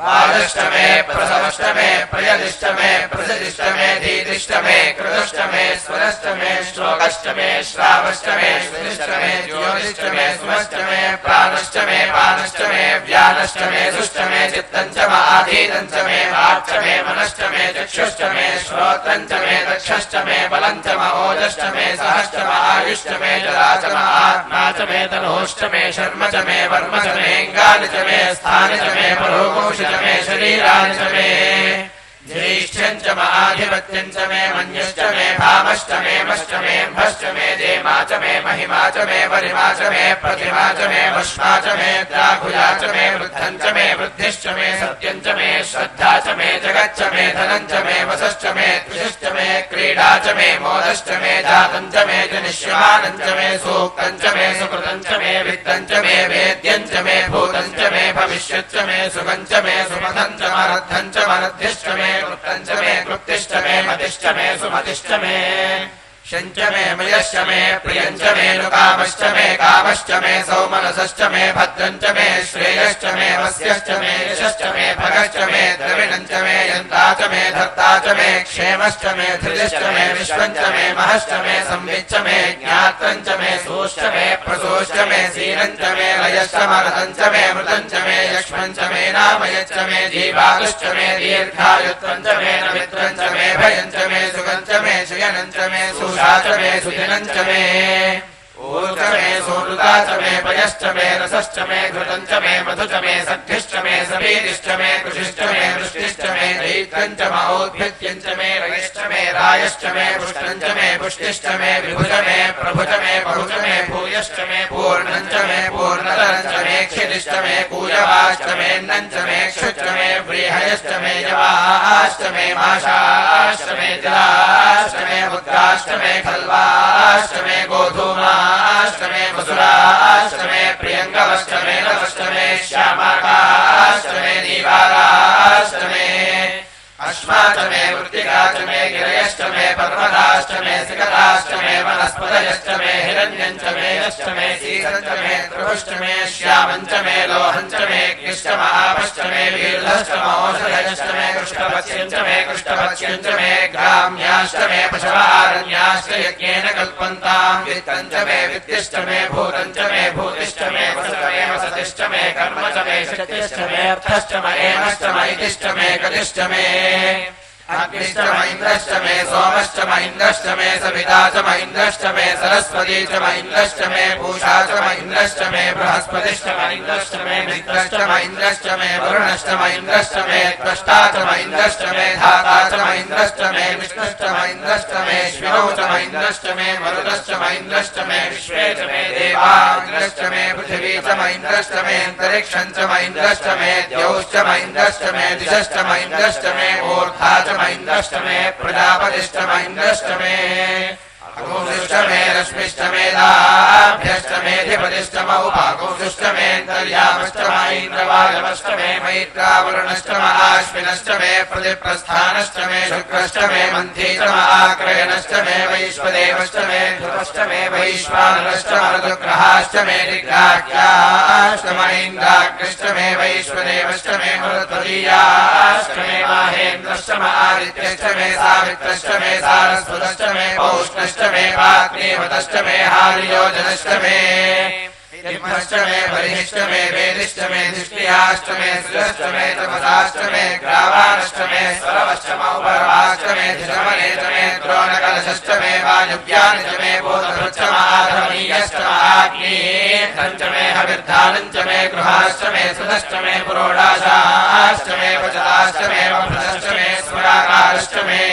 S2: वाजष्टमे प्रसवष्टमे प्रयदिष्टमे प्रसदिष्टमे धीतिष्टमे कृतष्टमे स्वरष्टमे श्लोकष्टमे श्रावष्टमे श्रुतिष्टमे ज्योतिष्टमे सुमष्टमे प्राणष्टमे पानष्टमे व्यानष्टमे सुष्टमे चित्तञ्चम आधीतञ्चमे वाक्चमे मनष्टमे चक्षुष्टमे श्रोत्रञ्चमे दक्षष्टमे बलञ्चम ओजष्टमे सहष्टम आयुष्टमे जलाचम आत्माचमे तनोष्टमे शर्मचमे वर्मचमेऽङ्गानि च मे स्थानि च मे परोगोषि मे शरीराणि च मे ज्येष्ठे मह्यञ्च महाधिपत्यञ्च मे मन्युश्च मे भामश्च मे मश्च मे भश्च मे देमा च मे महिमा च मे वरिमा च मे प्रतिमा च मे भस्मा च मे द्राघुजा च मे वृद्धं च मे वृद्धिश्च मे सत्यं च मे श्रद्धा च मे जगच्च मे धनं च मे वसश्च मे त्रिशश्च मे क्रीडा च मे मोदश्च मे जातं च मे जनिष्यमानं च मे सूक्तं च मे सुकृतं च मे वित्तं च मे वेद्यं च मे भूतं च मे भविष्यच्च मे सुखं च मे सुमतं च मरद्धं च मरद्धिश्च मे कृप्तं च मे कृप्तिश्च मे मतिश्च मे सुमतिश्च मे शञ्च मे मयश्च मे प्रियञ्च मे नुकामश्च मे कामश्च मे सौमनसश्च मे भद्रञ्च मे श्रेयश्च मे वस्यश्च मे यशश्च मे भगश्च मे द्रविणञ्च मे यन्ता च मे धर्ता च मे क्षेमश्च मे धृतिश्च मे विश्वञ्च मे महश्च मे संविच्च मे ज्ञात्रञ्च मे सोश्च मे प्रसोश्च मे सीरञ्च मे लयश्च मरदञ्च मे मृतञ्च मे यक्ष्मञ्च मे नामयच्च मे जीवातुश्च मे दीर्घायुत्वञ्च मे नमित्रञ्च मे भयञ्च मे सुगञ्च मे शयनञ्च मे च मे सुदिनञ्च मे ऊर्च मे सोनृता च मे पयश्च मे रसश्च मे घृतं च मे मधु च मे सद्भिश्च मे सवीरिश्च मे कृषिश्च मे वृष्टिश्च मे दैत्यञ्च मौद्भिद्यञ्च मे रयश्च मे रायश्च मे पुष्टञ्च मे पुष्टिश्च मे विभुज मे प्रभुज मे बहुज मे भूयश्च मे पूर्णञ्च मे पूर्णतरञ्च मे क्षितिश्च मे कूयवाश्च मे नञ्च मे क्षुच्च मे व्रीहयश्च मे यवाश्च मे माशाश्च मे तिलाश्च मे मुद्गाश्च मे खल्वाश्च मे गोधूमाश्च मे वसुराश्च मे प्रियङ्गवश्च मे नवश्च मे श्यामाकाश्च मे दीवाराश्च मे अश्वाच मे वृत्तिका च मे गिरयश्च मे पर्वताश्च मे शिखराश्च मे वनस्पतयश्च मे हिरण्यञ्च मे यश्च मे सीसञ्च मे त्रिभुश्च मे श्यामञ्च मे लोहञ्च मे कृष्ट महापश्च मे वीर्धश्च मौषधयश्च मे कृष्णपत्स्यञ्च मे ग्राम्याश्च मे पशवारण्याश्च यज्ञेन कल्पन्तां वित्तञ्च मे वित्तिश्च मे भूतञ्च मे भूतिश्च मे वसतिश्च मे कर्म च मे शक्तिश्च मे अर्थश्च मे एमश्च मैतिश्च मे गतिश्च मे अग्निश्च महीन्द्रश्च मे सोमश्च महीन्द्रश्च मे सविता च महीन्द्रश्च मे सरस्वती च महीन्द्रश्च मे पूषा च महीन्द्रश्च मे बृहस्पतिश्च महीन्द्रश्च मे मित्रश्च महीन्द्रश्च मे वरुणश्च महीन्द्रश्च मे त्वष्टा च महीन्द्रश्च मे धाता च महीन्द्रश्च मे विष्णुश्च महीन्द्रश्च मे श्विनौ च महीन्द्रश्च मे मरुतश्च महीन्द्रश्च मे विश्वे च मे देवाग्रश्च मे पृथिवी च महीन्द्रश्च मे अन्तरिक्षं च महीन्द्रश्च मे द्यौश्च महीन्द्रश्च मे दिशश्च महीन्द्रश्च मे ऊर्ध्वा च महीन्द्रश्च मे प्रजापतिश्च महीन्द्रश्च मे अगुंसुश्च मे रश्मिश्च मे लाभ्यश्च मेधिपतिश्च मौपागुंसुश्च मे अन्तर्यामश्च महीन्द्रवायवश्च मे मैत्रावरुणश्च महाश्विनश्च मे प्रतिप्रस्थानश्च मे शुक्रश्च मे मन्थी च महाक्रयणश्च मे वैश्वदेवश्च मे ध्रुवश्च मे वैश्वानरश्च मरुदग्रहाश्च मे निग्राह्याश्च महीन्द्राग्निश्च मे वैश्वदेवश्च मे मरुत्वदीयाश्च मे माहेन्द्रश्च महादित्यश्च मे सावित्रश्च मे सारस्वतश्च मे पौष्णश्च मे पाग्नेवतश्च मे हार्योजनश्च मे हिमश्च मे बलिश्च मे वेदिश्च मे धिष्टियाश्च मे सुरश्च मे तपसाश्च मे ग्रावाणश्च मे स्वरवश्च मौपरवाश्च मे धिषमने च मे द्रोणकलशश्च मे वायुव्यानि च मे बोधभृच्च माधवनीयश्च महाग्निः च मे हविर्धानञ्च मे गृहाश्च मे सुतश्च मे पुरोडाशाश्च मे पचताश्च मे वभृतश्च मे स्मराकारश्च मे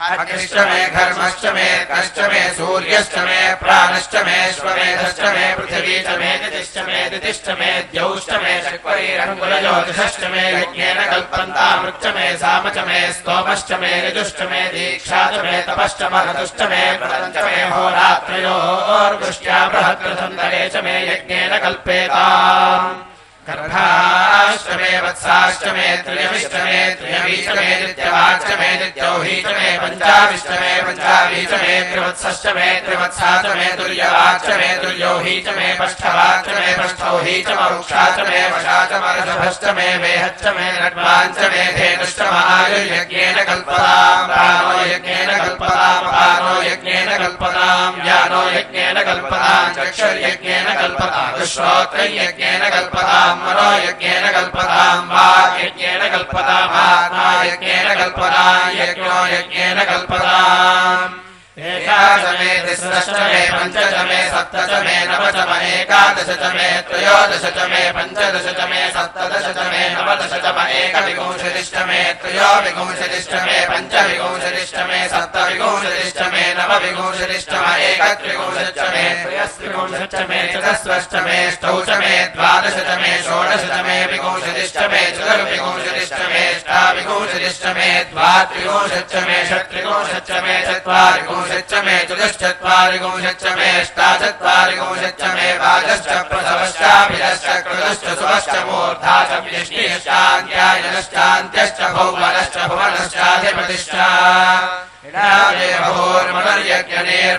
S2: अग्निश्च मे घर्मश्च मे कश्च मे सूर्यश्च मे प्राणश्च मे श्वमेधश्च मे पृथिवी च मे दितिश्च मे दितिश्च मे द्यौश्च मे शक्वरीरङ्कुलज्योतिषश्च मे यज्ञेन कल्पन्तामृच्च मे साम च मे स्तोमश्च मे ऋजुश्च मे दीक्षा च मे तपश्च महतुश्च मे व्रतञ्च मे होरात्रयोर्वृष्ट्या बृहद्रथन्तरे च मे यज्ञेन कल्पेताम् गर्भाश्च मे वत्साश्च मे त्रियविश्च मे त्रियवी च मे नित्यवाच्च मे नित्यौही च मे पञ्चाविश्च मे पञ्चावी च मे त्रिवत्सश्च मे त्रिवत्सा च मे तुर्यवाच्च मे तुर्यौही च मे पष्ठवाच्च मे पष्ठौही च मरुक्षा च मे वशा च मर्षभश्च मे वेहच्च मे नड्वाञ्च मे धेनुश्च महायुर्यज्ञेन कल्पताम् प्राणो यज्ञेन कल्पताम् अपानो यज्ञेन कल्पताम् व्यानो यज्ञेन कल्पताम् चक्षुर्यज्ञेन कल्पताम् श्रोत्रं यज्ञेन कल्पताम् मनो यज्ञेन कल्पताम् वाक् यज्ञेन कल्पताम् आत्मा यज्ञेन कल्पताम् यज्ञो यज्ञेन कल्पताम् एकादश मे तिस्रश्च मे पञ्च च मे सप्त च मे नव च मे एकादश च मे त्रयोदश च मे पञ्चदश च मे सप्तदश च मे नवदश च मे एकविंशतिश्च मे त्रयो विंशतिश्च मे पञ्चविंशतिश्च मे सप्तविंशतिश्च मे नवविंशतिश्च मे एकत्रिंशच्च मे त्रयस्त्रिंशच्च मे चतुस्रश्च मे अष्टौ च मे द्वादश च मे षोडश च मे विंशतिश्च मे चतुर्विंशतिश्च मे अष्टाविंशतिश्च मे द्वात्रिंशच्च मे षट्त्रिंशच्च मे चत्वारिंशच्च मे चतुश्चत्वारिंशच्च मे अष्टाचत्वारिंशच्च मे वाजश्च प्रसवश्चाभिरश्च कृतश्च सुवश्च मूर्धा च व्यष्टिश्चान्त्यायनश्चान्त्यश्च भौवनश्च भुवनश्चाधिपतिश्च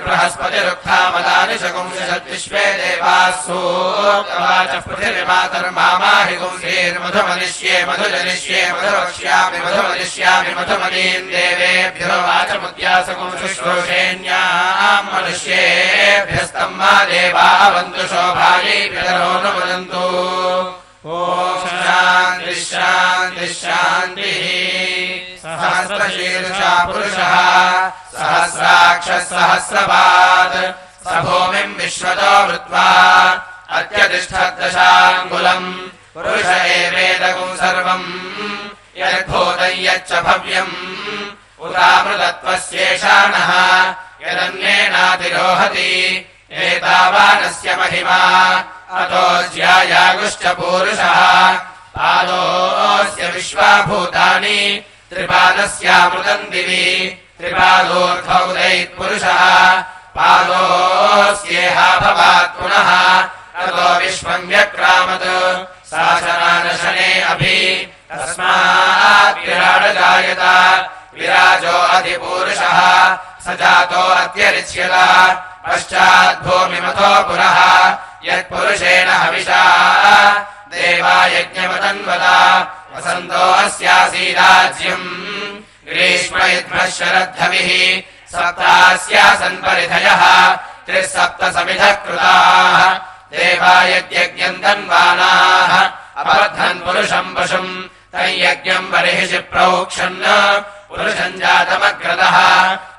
S2: बृहस्पतिरुक्थामदानि शकुंशद्विश्वे देवास्सूक्तवाचः पृथिवीमातर्मामाहि गुंसेर्मधुमनिष्ये मधुजनिष्ये मधुवक्ष्यामि मधुमनिष्यामि मधुमनीम् देवेभ्यो वाचमुद्यासकुंशुश्रूषेण्याम् मनुष्येभ्यस्तम् मा देवा वन्तु शोभायै पितरो न वदन्तु ॐ शान्तिः शान्तिः शान्तिः सहस्रशीर्षा पुरुषः सहस्राक्षः सहस्रपात् स भूमिम् विश्वतो वृत्वा अत्यतिष्ठद्दशाङ्गुलम् पुरुष एवेदगुम् सर्वम् यद्भूतम् यच्च भव्यम् उदामृतत्वस्येषाणः यदन्येनातिरोहति एतावानस्य महिमा अतो ज्यायागुश्च पूरुषः पादोऽस्य विश्वाभूतानि त्रिपादस्यामृतम् दिवि त्रिपादोऽर्थौदैत्पुरुषः पादोऽस्येहा भवात् पुनः ततो विश्वम् व्यक्रामत् शासनानशने अभि तस्मात् विराडजायत विराजो अधिपूरुषः स जातो अत्यरिच्यत पश्चाद्भूमिमथो पुरः यत्पुरुषेण हविषा देवा यज्ञवतन्वता वसन्तो अस्यासीराज्यम् ग्रीष्मयुध्मः शरद्धविः सप्तास्यासन् परिधयः त्रिसप्तसमिधः कृताः देवा यज्ञम् तन्वानाः अबद्धन् पुरुषम् पशुम् तञ्यज्ञम् बर्हिषि प्रोक्षन् पुरुषम् जातमग्रतः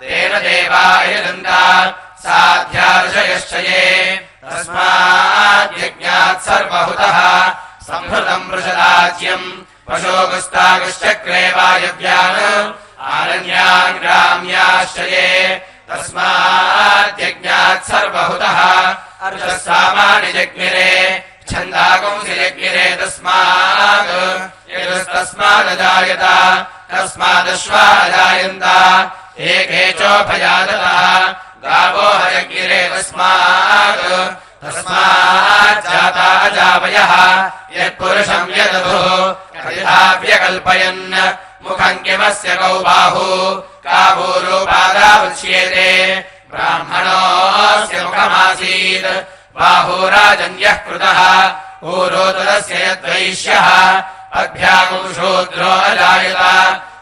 S2: तेन देवा यजन्ता साध्यार्षयश्च ये तस्माद्यज्ञात् सर्वहुतः संहृतम् वृषदाज्यम् पशोगुस्तागुश्चक्रे वायव्यान् आरण्यान् ग्राम्याश्च ये तस्माद्यज्ञात् सर्वहुतः अर्षः सामानि जग्मिरे छन्दागुंसि जग्मिरे तस्माद् यदुस्तस्मादजायत तस्मादश्वा अजायन्त एके चोभयादतः गावो हयज्ञिरे तस्माज्जाता अजावयः यत्पुरुषम् यदधुः कथिताव्यकल्पयन् मुखम् किमस्य कौ बाहु कावूरूपादावुच्येते ब्राह्मणोऽस्य मुखमासीत् बाहुराजन्यः कृतः ऊरोतरस्य यद्वैश्यः अभ्यागुम् शूद्रो अजायत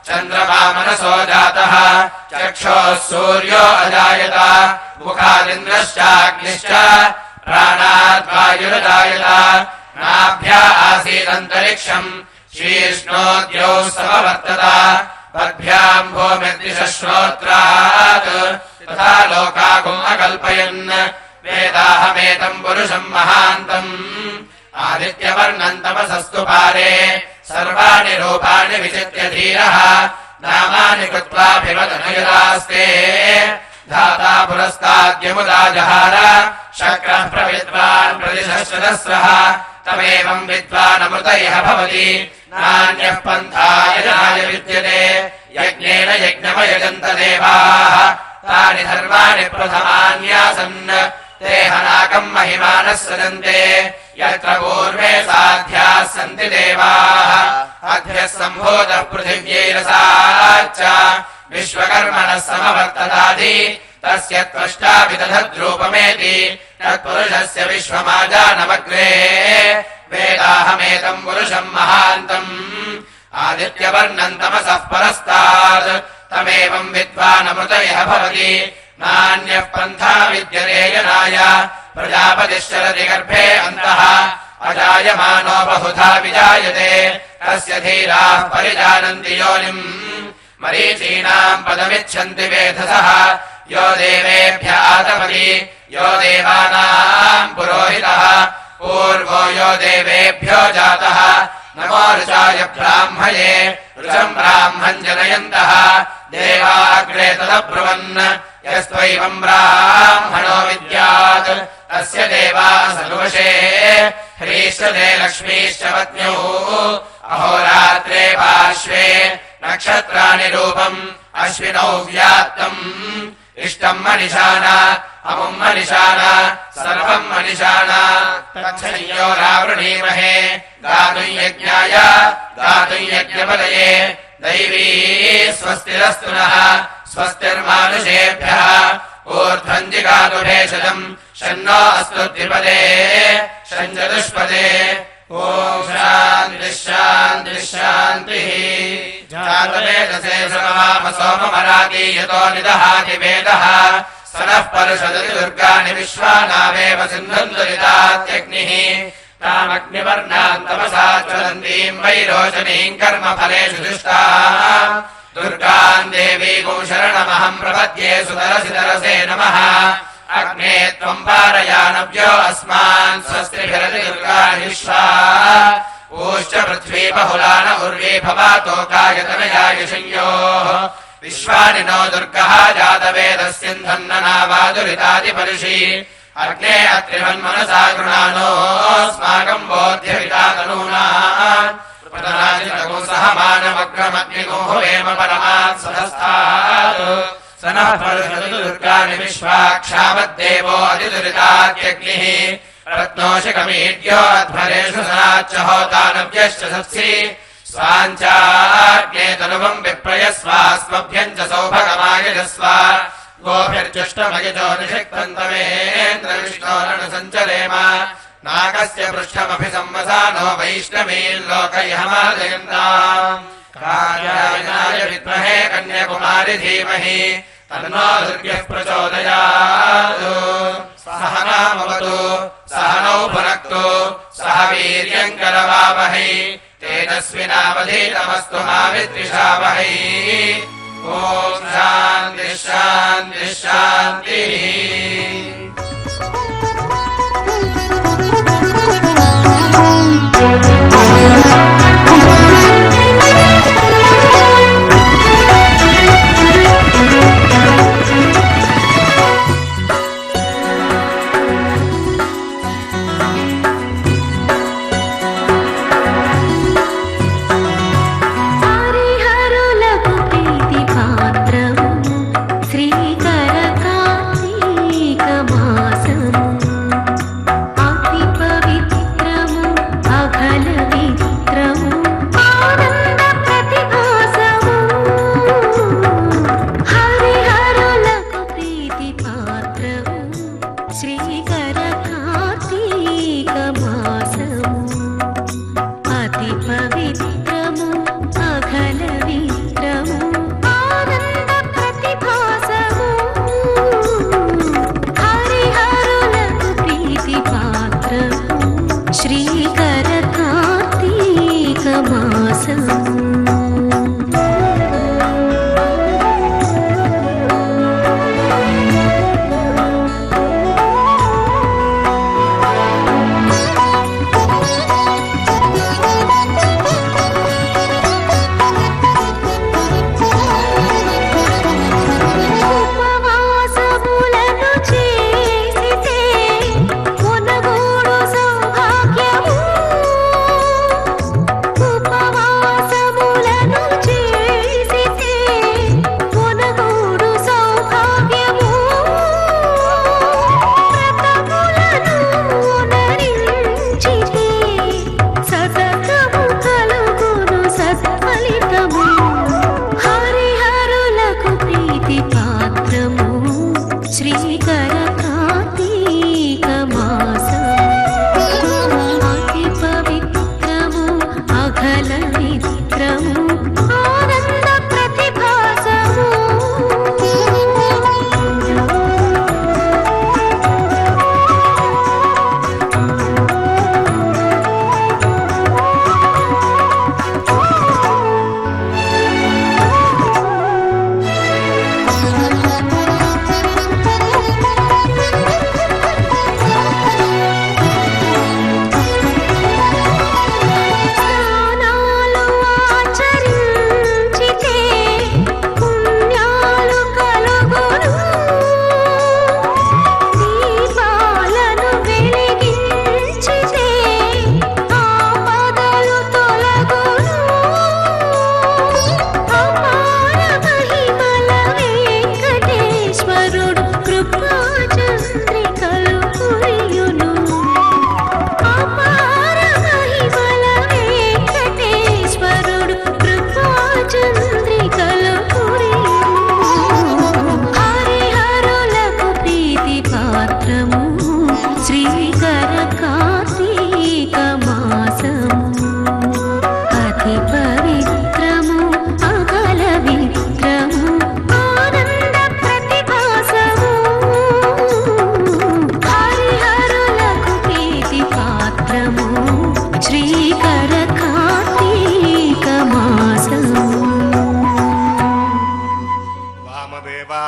S2: चन्द्रमा मनसो जातः चक्षोः सूर्यो अजायत मुखादिन्द्रश्चाग्निश्च प्राणाद्वायुरजायत नाभ्या आसीदन्तरिक्षम् शीर्ष्णोद्यौ समवर्तत पद्भ्याम् भूमिर्दिशश्रोत्रात् तथा लोकागुम् अकल्पयन् वेदाहमेतम् पुरुषम् महान्तम् आदित्यवर्णम् तमसस्तु पारे सर्वाणि रूपाणि विचित्य धीरः नामानि कृत्वाभिवदनयदास्ते धाता पुरस्ताद्यमुदा जहार शक्रः प्रविद्वान् प्रतिशतसहस्रः तमेवम् विद्वानमृतयः भवति नान्यः पन्था यजनाय विद्यते यज्ञेन यज्ञमयजन्त देवाः तानि धर्माणि प्रथमान्यासन् ते हनाकम् महिमानः सजन्ते यत्र पूर्वे साध्याः सन्ति देवाः अभ्यः सम्भूतः पृथिव्यैरसाच्च विश्वकर्मणः समवर्ततादि तस्य त्वष्टाभिदधद्रूपमेति तत्पुरुषस्य विश्वमाजानमग्रे वेदाहमेतम् पुरुषम् महान्तम् आदित्यवर्णम् तमसः परस्तात् तमेवम् विद्वानमृतयः भवति नान्यः पन्था विद्यते यनाय प्रजापतिश्चरति गर्भे अन्तः अजायमानो बहुधा विजायते तस्य धीराः परिजानन्ति योनिम् मरीचीनाम् पदमिच्छन्ति वेधसः यो देवेभ्य आतपति यो देवानाम् पुरोहितः पूर्वो यो देवेभ्यो जातः नमो ऋचाय ब्राह्मये ऋचम् ब्राह्मम् जनयन्तः देवाग्रे तदब्रुवन् यस्त्वैवम् ब्राह्मणो विद्यात् तस्य देवा सर्वशे ह्रीष्टते लक्ष्मीश्च पत्न्यौ अहोरात्रे पार्श्वे नक्षत्राणि रूपम् अश्विनौ व्याप्तम् इष्टम् मनिषाना अमुम् मनिषाना सर्वम् मनिषाना तच्छयोरावृणीमहे गातुम् यज्ञाय गातुम् यज्ञपदये दैवी स्वस्तिरस्तु नः स्वस्तिर्मानुषेभ्यः ऊर्ध्वम् जिगातु भेषजम् शन्नो अस्तु द्विपदे शञ्चतुष्पदे ॐ शान्तिः शान्तिः शान्तिः जातवेदसे समवाम सोममरातीयतो निदहाति वेदः स नः परुषदति दुर्गाणि विश्वानावेव सिन्धुन्दरितात्यग्निः तामग्निवर्णाम् तमसा ज्वलन्तीम् वैरोचनीम् कर्मफलेषु दुष्टाः दुर्गाम् देवीम् शरणमहम् प्रपद्ये सुतरसि तरसे नमः अग्ने त्वम् पारयानव्यो अस्मान् स्वस्तिभिरति दुर्गाणि विश्वा ऊश्च पृथ्वी बहुलान उर्वी भवातोकायतनयाय संयोः विश्वानि नो दुर्गः जातवेदस्यन्धन्ननावादुरितादिपरिषि अग्ने अत्रिवन्मनसा गृणानोऽस्माकम् बोध्यवितातनूनाम् प्रतनादितगुं सह मानवग्रमग्निगुं हेम परमात् सदस्तात् स नः परुषदतु दुर्गाणि विश्वाक्षामद्देवो अधिदुरितात्यग्निः रत्नोषिकमीड्यो अध्वरेषु सनाच्च होतानव्यश्च सत्सि स्वाञ्चाग्ने तनुवम् विप्रयस्वास्मभ्यम् च सौभगमायजस्व गोभिर्जुष्टमयजो निषिक्तन्तवेन्द्रविष्णोरणसञ्चरेम नागस्य पृष्ठमभि संवसानो वैष्णवील्लोकयमादयन्ताम् कार्यायनाय विद्महे कन्याकुमारि धीमहि तन्नो दुर्गः प्रचोदयात् सह नामवतु सह नौ भुनक्तु सह वीर्यम् करवावहै तेजस्विनावधीतमस्तु मा विद्विषावहै ॐ शान्तिः शान्तिः शान्तिः
S3: అతి పవిత్రము అఘల విత్రము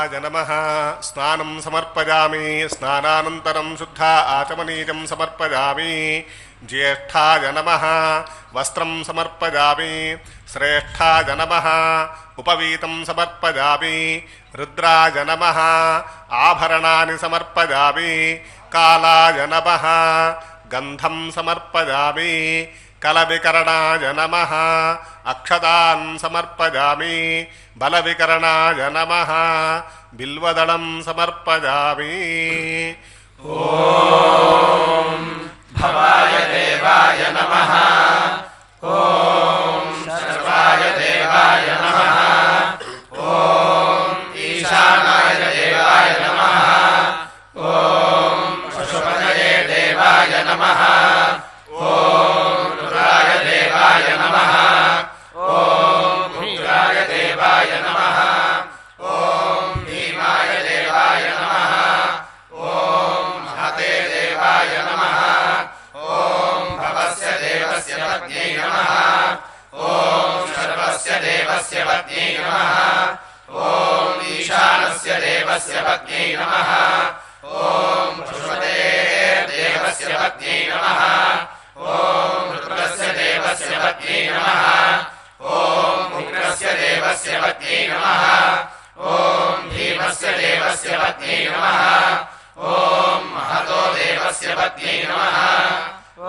S1: జ్యేష్ఠాయ నమః స్నానం సమర్పయామి స్నానానంతరం శుద్ధ ఆచమనీయం సమర్పయామి జ్యేష్ఠాయ నమః వస్త్రం సమర్పయామి శ్రేష్ఠాయ నమః ఉపవీతం సమర్పయామి రుద్రాయ నమః ఆభరణాని సమర్పయామి కాలాయ నమః గంధం సమర్పయామి కలవికరణాయ నమః అక్షతాన్ సమర్పయామి బలవికరణాయ నమః బిల్వదళం సమర్పయామి
S2: ఓం భవాయ దేవాయ నమః ఓం సర్వాయ దేవాయ నమః ఓం ఈశానాయ దేవాయ నమః ఓం పశుపతయే దేవాయ నమః ఓం రుద్రాయ దేవాయ నమః ఓం ఉగ్రాయ దేవాయ నమః ఓం భీమాయ దేవాయ నమః ఓం మహతే దేవాయ నమః ఓం భవస్య దేవస్య పత్న్యై నమః ఓం సర్వస్య దేవస్య పత్న్యై నమః ఓం ఈశానస్య దేవస్య పత్న్యై నమః ఓం పశుపతే దేవస్య పత్న్యై నమః ఓం రుద్రస్య దేవస్య పత్న్యై నమః ఓం ఉగ్రస్య దేవస్య పత్న్యై నమః ఓం భీమస్య దేవస్య పత్న్యై నమః ఓం మహతో దేవస్య పత్న్యై నమః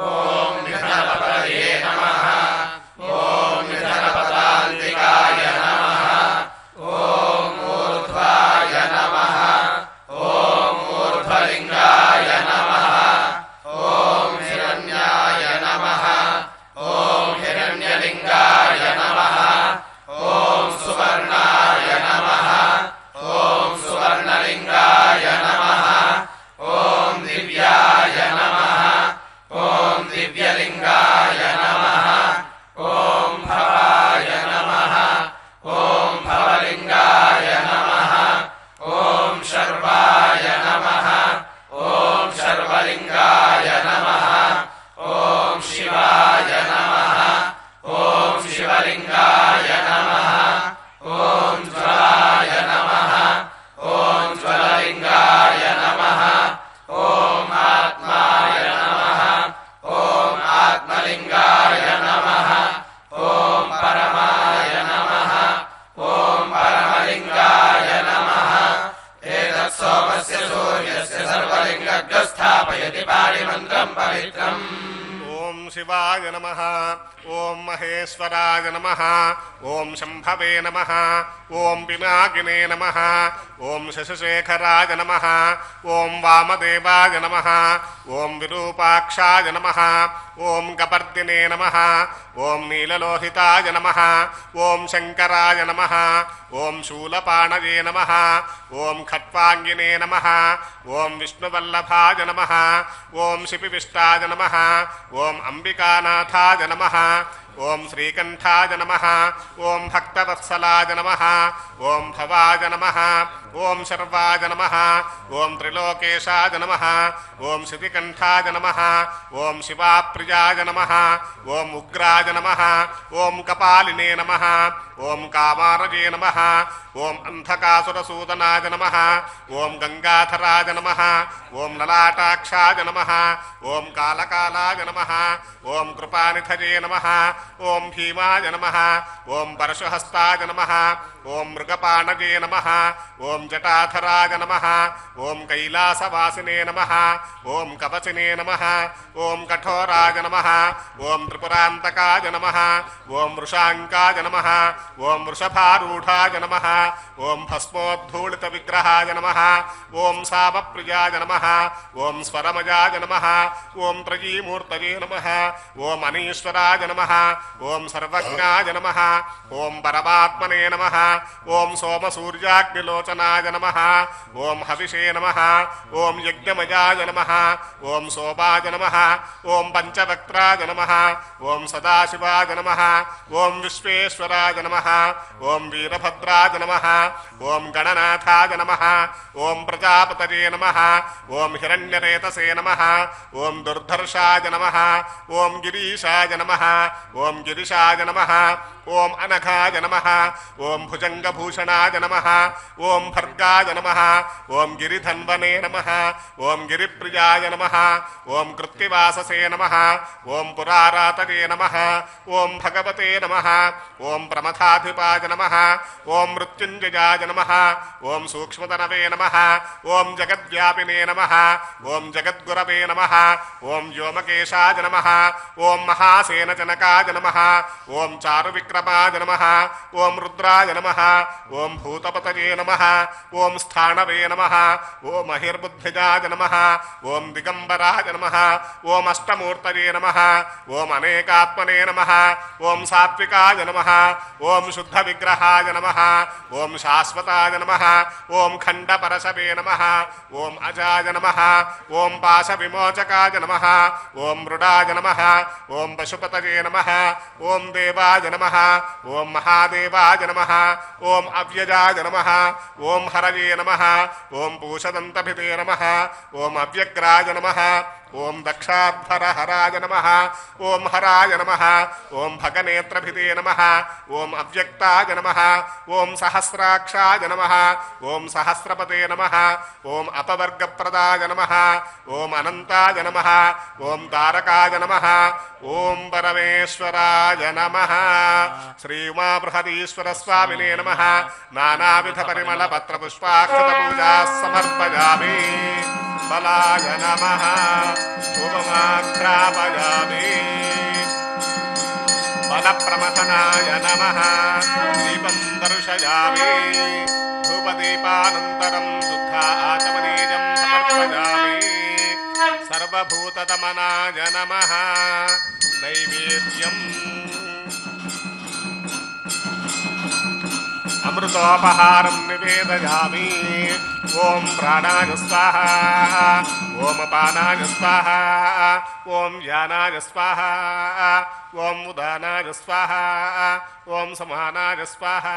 S2: ఓం నిధనపతయే నమః ఓం నిధనపదాంతికాయ నమః ఓం ఊర్ధ్వాయ నమః ఓం ఊర్ధ్వలింగాయ నమః ఓం హిరణ్యాయ నమః ఓం హిరణ్యలింగాయ నమః ఓం సువర్ణాయ నమః ఓం సువర్ణలింగాయ నమః ఓం దివ్యాయ నమః ఓం దివ్యలింగాయ నమః ఓం భవాయ నమః ఓం భవలింగాయ నమః ఓం శర్వాయ నమః ఓం శర్వలింగాయ నమః ఓం శివాయ నమః ఓం శివలింగాయ నమః ఓం జ్వలాయ నమః ఓం జ్వలలింగాయ నమః ఓం ఆత్మాయ నమః ఓం ఆత్మలింగాయ నమః ఓం పరమాయ నమః ఓం పరమలింగాయ నమః ఏతత్ సోమస్య సూర్యస్య సర్వలింగభ్యో స్థాపయతి పాణిమంత్రం పవిత్రం
S1: ఓం శివాయ నమః ఓం మహేశ్వరాయ నమః ఓం శంభవే నమః ఓం పినాకినే నమః ఓం శశిశేఖరాయ నమః ఓం వామదేవాయ నమః ఓం విరూపాక్షాయ నమః ఓం కపర్దినే నమః ఓం నీలలోహితాయ నమః ఓం శంకరాయ నమః ఓం శూలపాణయే నమః ఓం ఖట్వాంగినే నమః ఓం విష్ణువల్లభాయ నమః ఓం శిపివిష్టాయ నమః ఓం అంబికానాథాయ నమః ఓం శ్రీకంఠాయ నమః ఓం భక్తవత్సలాయ నమః ఓం భవాయ నమః ఓం శర్వాయ నమః ఓం త్రిలోకేశాయ నమః ఓం శితికంఠాయ నమః ఓం శివాప్రియాయ నమః ఓం ఉగ్రాయ నమః ఓం కపాలినే నమః ఓం కామారజే నమః ఓం అంధకాసురసూదనాయ నమః ఓం గంగాధరాయ నమః ఓం లలాటాక్షాయ నమః ఓం కాలకాలాయ నమః ఓం కృపానిధయే నమః ఓం భీమాయ నమః ఓం పరశుహస్తాయ నమః ఓం మృగపాణజే నమః ఓం జటాధరాయ నమః ఓం కైలాసవాసినే నమః ఓం కవచినే నమః ఓం కఠోరాయ నమః ఓం త్రిపురాంతకాయ నమః ఓం వృషాంకాయ నమః ఓం వృషభారూఢాయ నమః ఓం భస్మోద్ధూళిత విగ్రహాయ నమః ఓం సామప్రియాయ నమః ఓం స్వరమజాయ నమః ఓం త్రయీమూర్తయే నమః ఓం అనీశ్వరాయ నమః ఓం సర్వజ్ఞాయ నమః ఓం పరమాత్మనే నమః ఓం సోమసూర్యాగ్నిలోచనాయ నమః ఓం హవిషే నమః ఓం యజ్ఞమయాయ నమః ఓం సోమాయ నమః ఓం పంచవక్త్రాయ నమః ఓం సదాశివాయ నమః ఓం విశ్వేశ్వరాయ నమః ఓం వీరభద్రాయ నమః ఓం గణనాథాయ నమః ఓం ప్రజాపతయే నమః ఓం హిరణ్యరేతసే నమః ఓం దుర్ధర్షాయ నమః ఓం గిరీశాయ నమః ఓం గిరిశాయ నమః ఓం అనఘాయ నమః ఓం భుజంగభూషణాయ నమః ఓం భర్గాయ నమః ఓం గిరిధన్వనే నమః ఓం గిరిప్రియాయ నమః ఓం కృత్తివాససే నమః ఓం పురారాతయే నమః ఓం భగవతే నమః ఓం ప్రమథాధిపాయ నమః ఓం మృత్యుంజయాయ నమః ఓం సూక్ష్మతనవే నమః ఓం జగద్వ్యాపినే నమః ఓం జగద్గురవే నమః ఓం వ్యోమకేశాయ నమః ఓం మహాసేనజనకాయ నమః ఓం చారువిక్రమాయ నమః ఓం రుద్రాయ నమః ఓం భూతపతయే నమః ఓం స్థాణవే నమః ఓం మహిర్బుద్ధిజాయ నమః ఓం దిగంబరాయ నమః ఓం అష్టమూర్తయే నమః ఓం అనేకాత్మనే నమః ఓం సాత్వికాయ నమః ఓం శుద్ధ విగ్రహాయ నమః ఓం శాశ్వతాయ నమః ఓం ఖండపరశవే నమః ఓం అజాయ నమః ఓం పాశ విమోచకాయ నమః ఓం మృడాయ నమః ఓం పశుపతయే నమః ఓం దేవాయ నమః ఓం మహాదేవాయ నమః ఓం అవ్యజాయ నమః ఓం హరయే నమః ఓం పూషదంతభితే నమః ఓం అవ్యగ్రాయ నమః ఓం దక్షాధ్వరహరాయ నమః ఓం హరాయ నమః ఓం భగనేత్రభితే నమః ఓం అవ్యక్తాయ నమః ఓం సహస్రాక్షాయ నమః ఓం సహస్రపతే నమః ఓం అపవర్గప్రదాయ నమః ఓం అనంతాయ నమః ఓం తారకాయ నమః ఓం పరమేశ్వరాయ నమః శ్రీ ఉమాబృహదీశ్వర స్వామినే నమః నానావిధ పరిమళ పత్ర పుష్పాక్షత పూజా సమర్పయామి బలాయ నమః ధూపమాఘ్రాపయామి బలప్రమథనాయ నమః దీపం దర్శయామి ధూపదీపానంతరం శుద్ధ ఆచమనీయం సమర్పయామి సర్వభూతదమనాయ నమః నైవేద్యం అమృతోపహారం నివేదయామి ఓం ప్రాణాయ స్వాహా ఓం అపానాయ స్వాహా ఓం యానాయ స్వాహా ఓం ఉదానాయ స్వాహా ఓం సమానాయ స్వాహా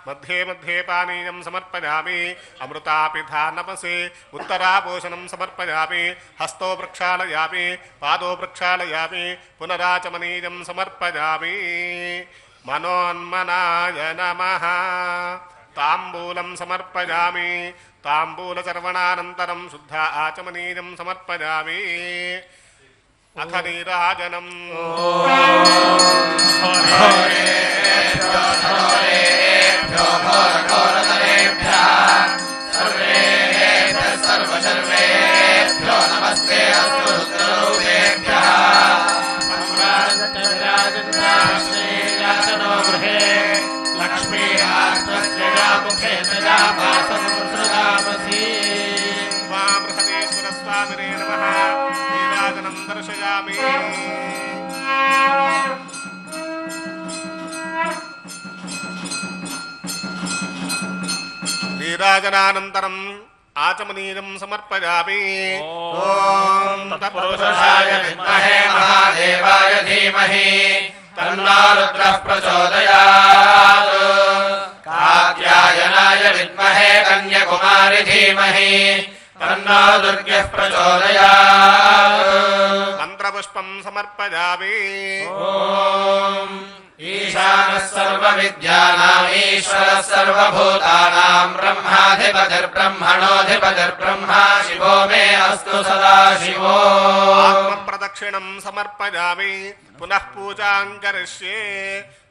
S1: మధ్యే మధ్యే పానీయం సమర్పయామి అమృతాపిధానపసే ఉత్తరాపోషణం సమర్పయామి హస్తో ప్రక్షాళయామి పాదో ప్రక్షాళయామి పునరాచమనీయం సమర్పయామి మనోన్మనాయ నమః తాంబూలం సమర్పయామి తాంబూలచర్వణానంతరం శుద్ధ ఆచమనీయం సమర్పయామి అథ నీరాజనం
S2: నమస్తే అస్తు లక్ష్మీ ముఖే
S1: బృహదీశ్వర స్వామినే నమః నీరాజనం దర్శయామి నీరాజనానంతరం ఆచమనీయం సమర్పయామి
S2: ఓం తత్పురుషాయ విద్మహే మహాదేవాయ ధీమహి తన్నో రుద్రః ప్రచోదయాత్ కాత్యాయనాయ విద్మహే కన్యకుమారి ధీమహి తన్నో దుర్గః ప్రచోదయాత్
S1: మంత్రపుష్పం సమర్పయామి
S2: ఓం ఈశానः సర్వవిద్యానాం ఈశ్వరः సర్వభూతానాం బ్రహ్మాధిపతిర్బ్రహ్మణోధిపతిర్బ్రహ్మా శివో మే అస్తు సదాశివో
S1: ఆత్మప్రదక్షిణం సమర్పయామి పునః పూజాం కరిష్యే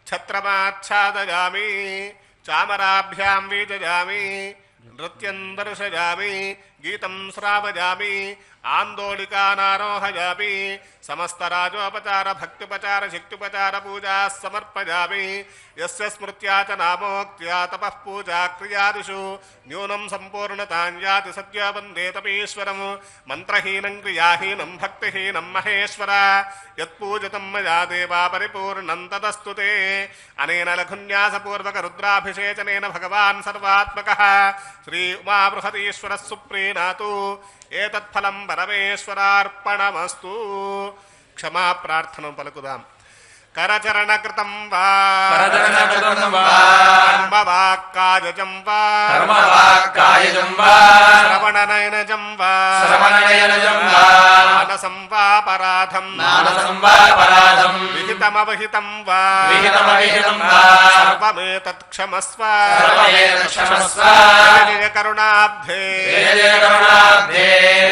S1: ఛత్రమాచ్ఛాదయామి చామరాభ్యాం వీజయామి నృత్యం దర్శయామి గీతం శ్రావయామి ఆందోళికానారోహయామి సమస్త రాజోపచార భక్తిపచార శక్తిపచార పూజా సమర్పయామి యస్య స్మృత్యా చ నామోక్త్యా తపః పూజా క్రియాదిషు న్యూనం సంపూర్ణతాం యాతి సత్య వందే తపీశ్వరం మంత్రహీనం క్రియాహీనం భక్తిహీనం మహేశ్వర యత్పూజితం మయా దేవా పరిపూర్ణం తదస్తు తే అనేన లఘున్యాసపూర్వక రుద్రాభిషేచనేన భగవాన్ సర్వాత్మకః శ్రీ ఉమాబృహదీశ్వర సుప్రీణాతు ఏతత్ఫలం పరమేశ్వరార్పణమస్తు క్షమా ప్రార్థన పలుకుదాం కరచరణకృతం వా
S2: కరచరణకృతం వా
S1: కర్మ कर्मवाक्कायजं वा
S2: कर्मवाक्कायजं वा
S1: श्रवणनयनजं वा
S2: श्रवणनयनजं वा
S1: मानसं वा पराधं
S2: मानसं वा पराधं
S1: विहितमवहितं वा
S2: विहितमविहितं वा
S1: सर्वमेतत् क्षमस्व
S2: सर्वमेतत्क्षमस्व
S1: जय करुणाब्धे
S2: जय करुणाब्धे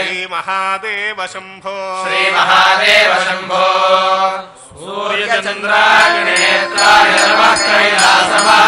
S1: श्रीमहादेव शम्भो
S2: श्रीमहादेव शम्भो सूर्यचन्द्राग्नेत्राय नमः कैलासवासाय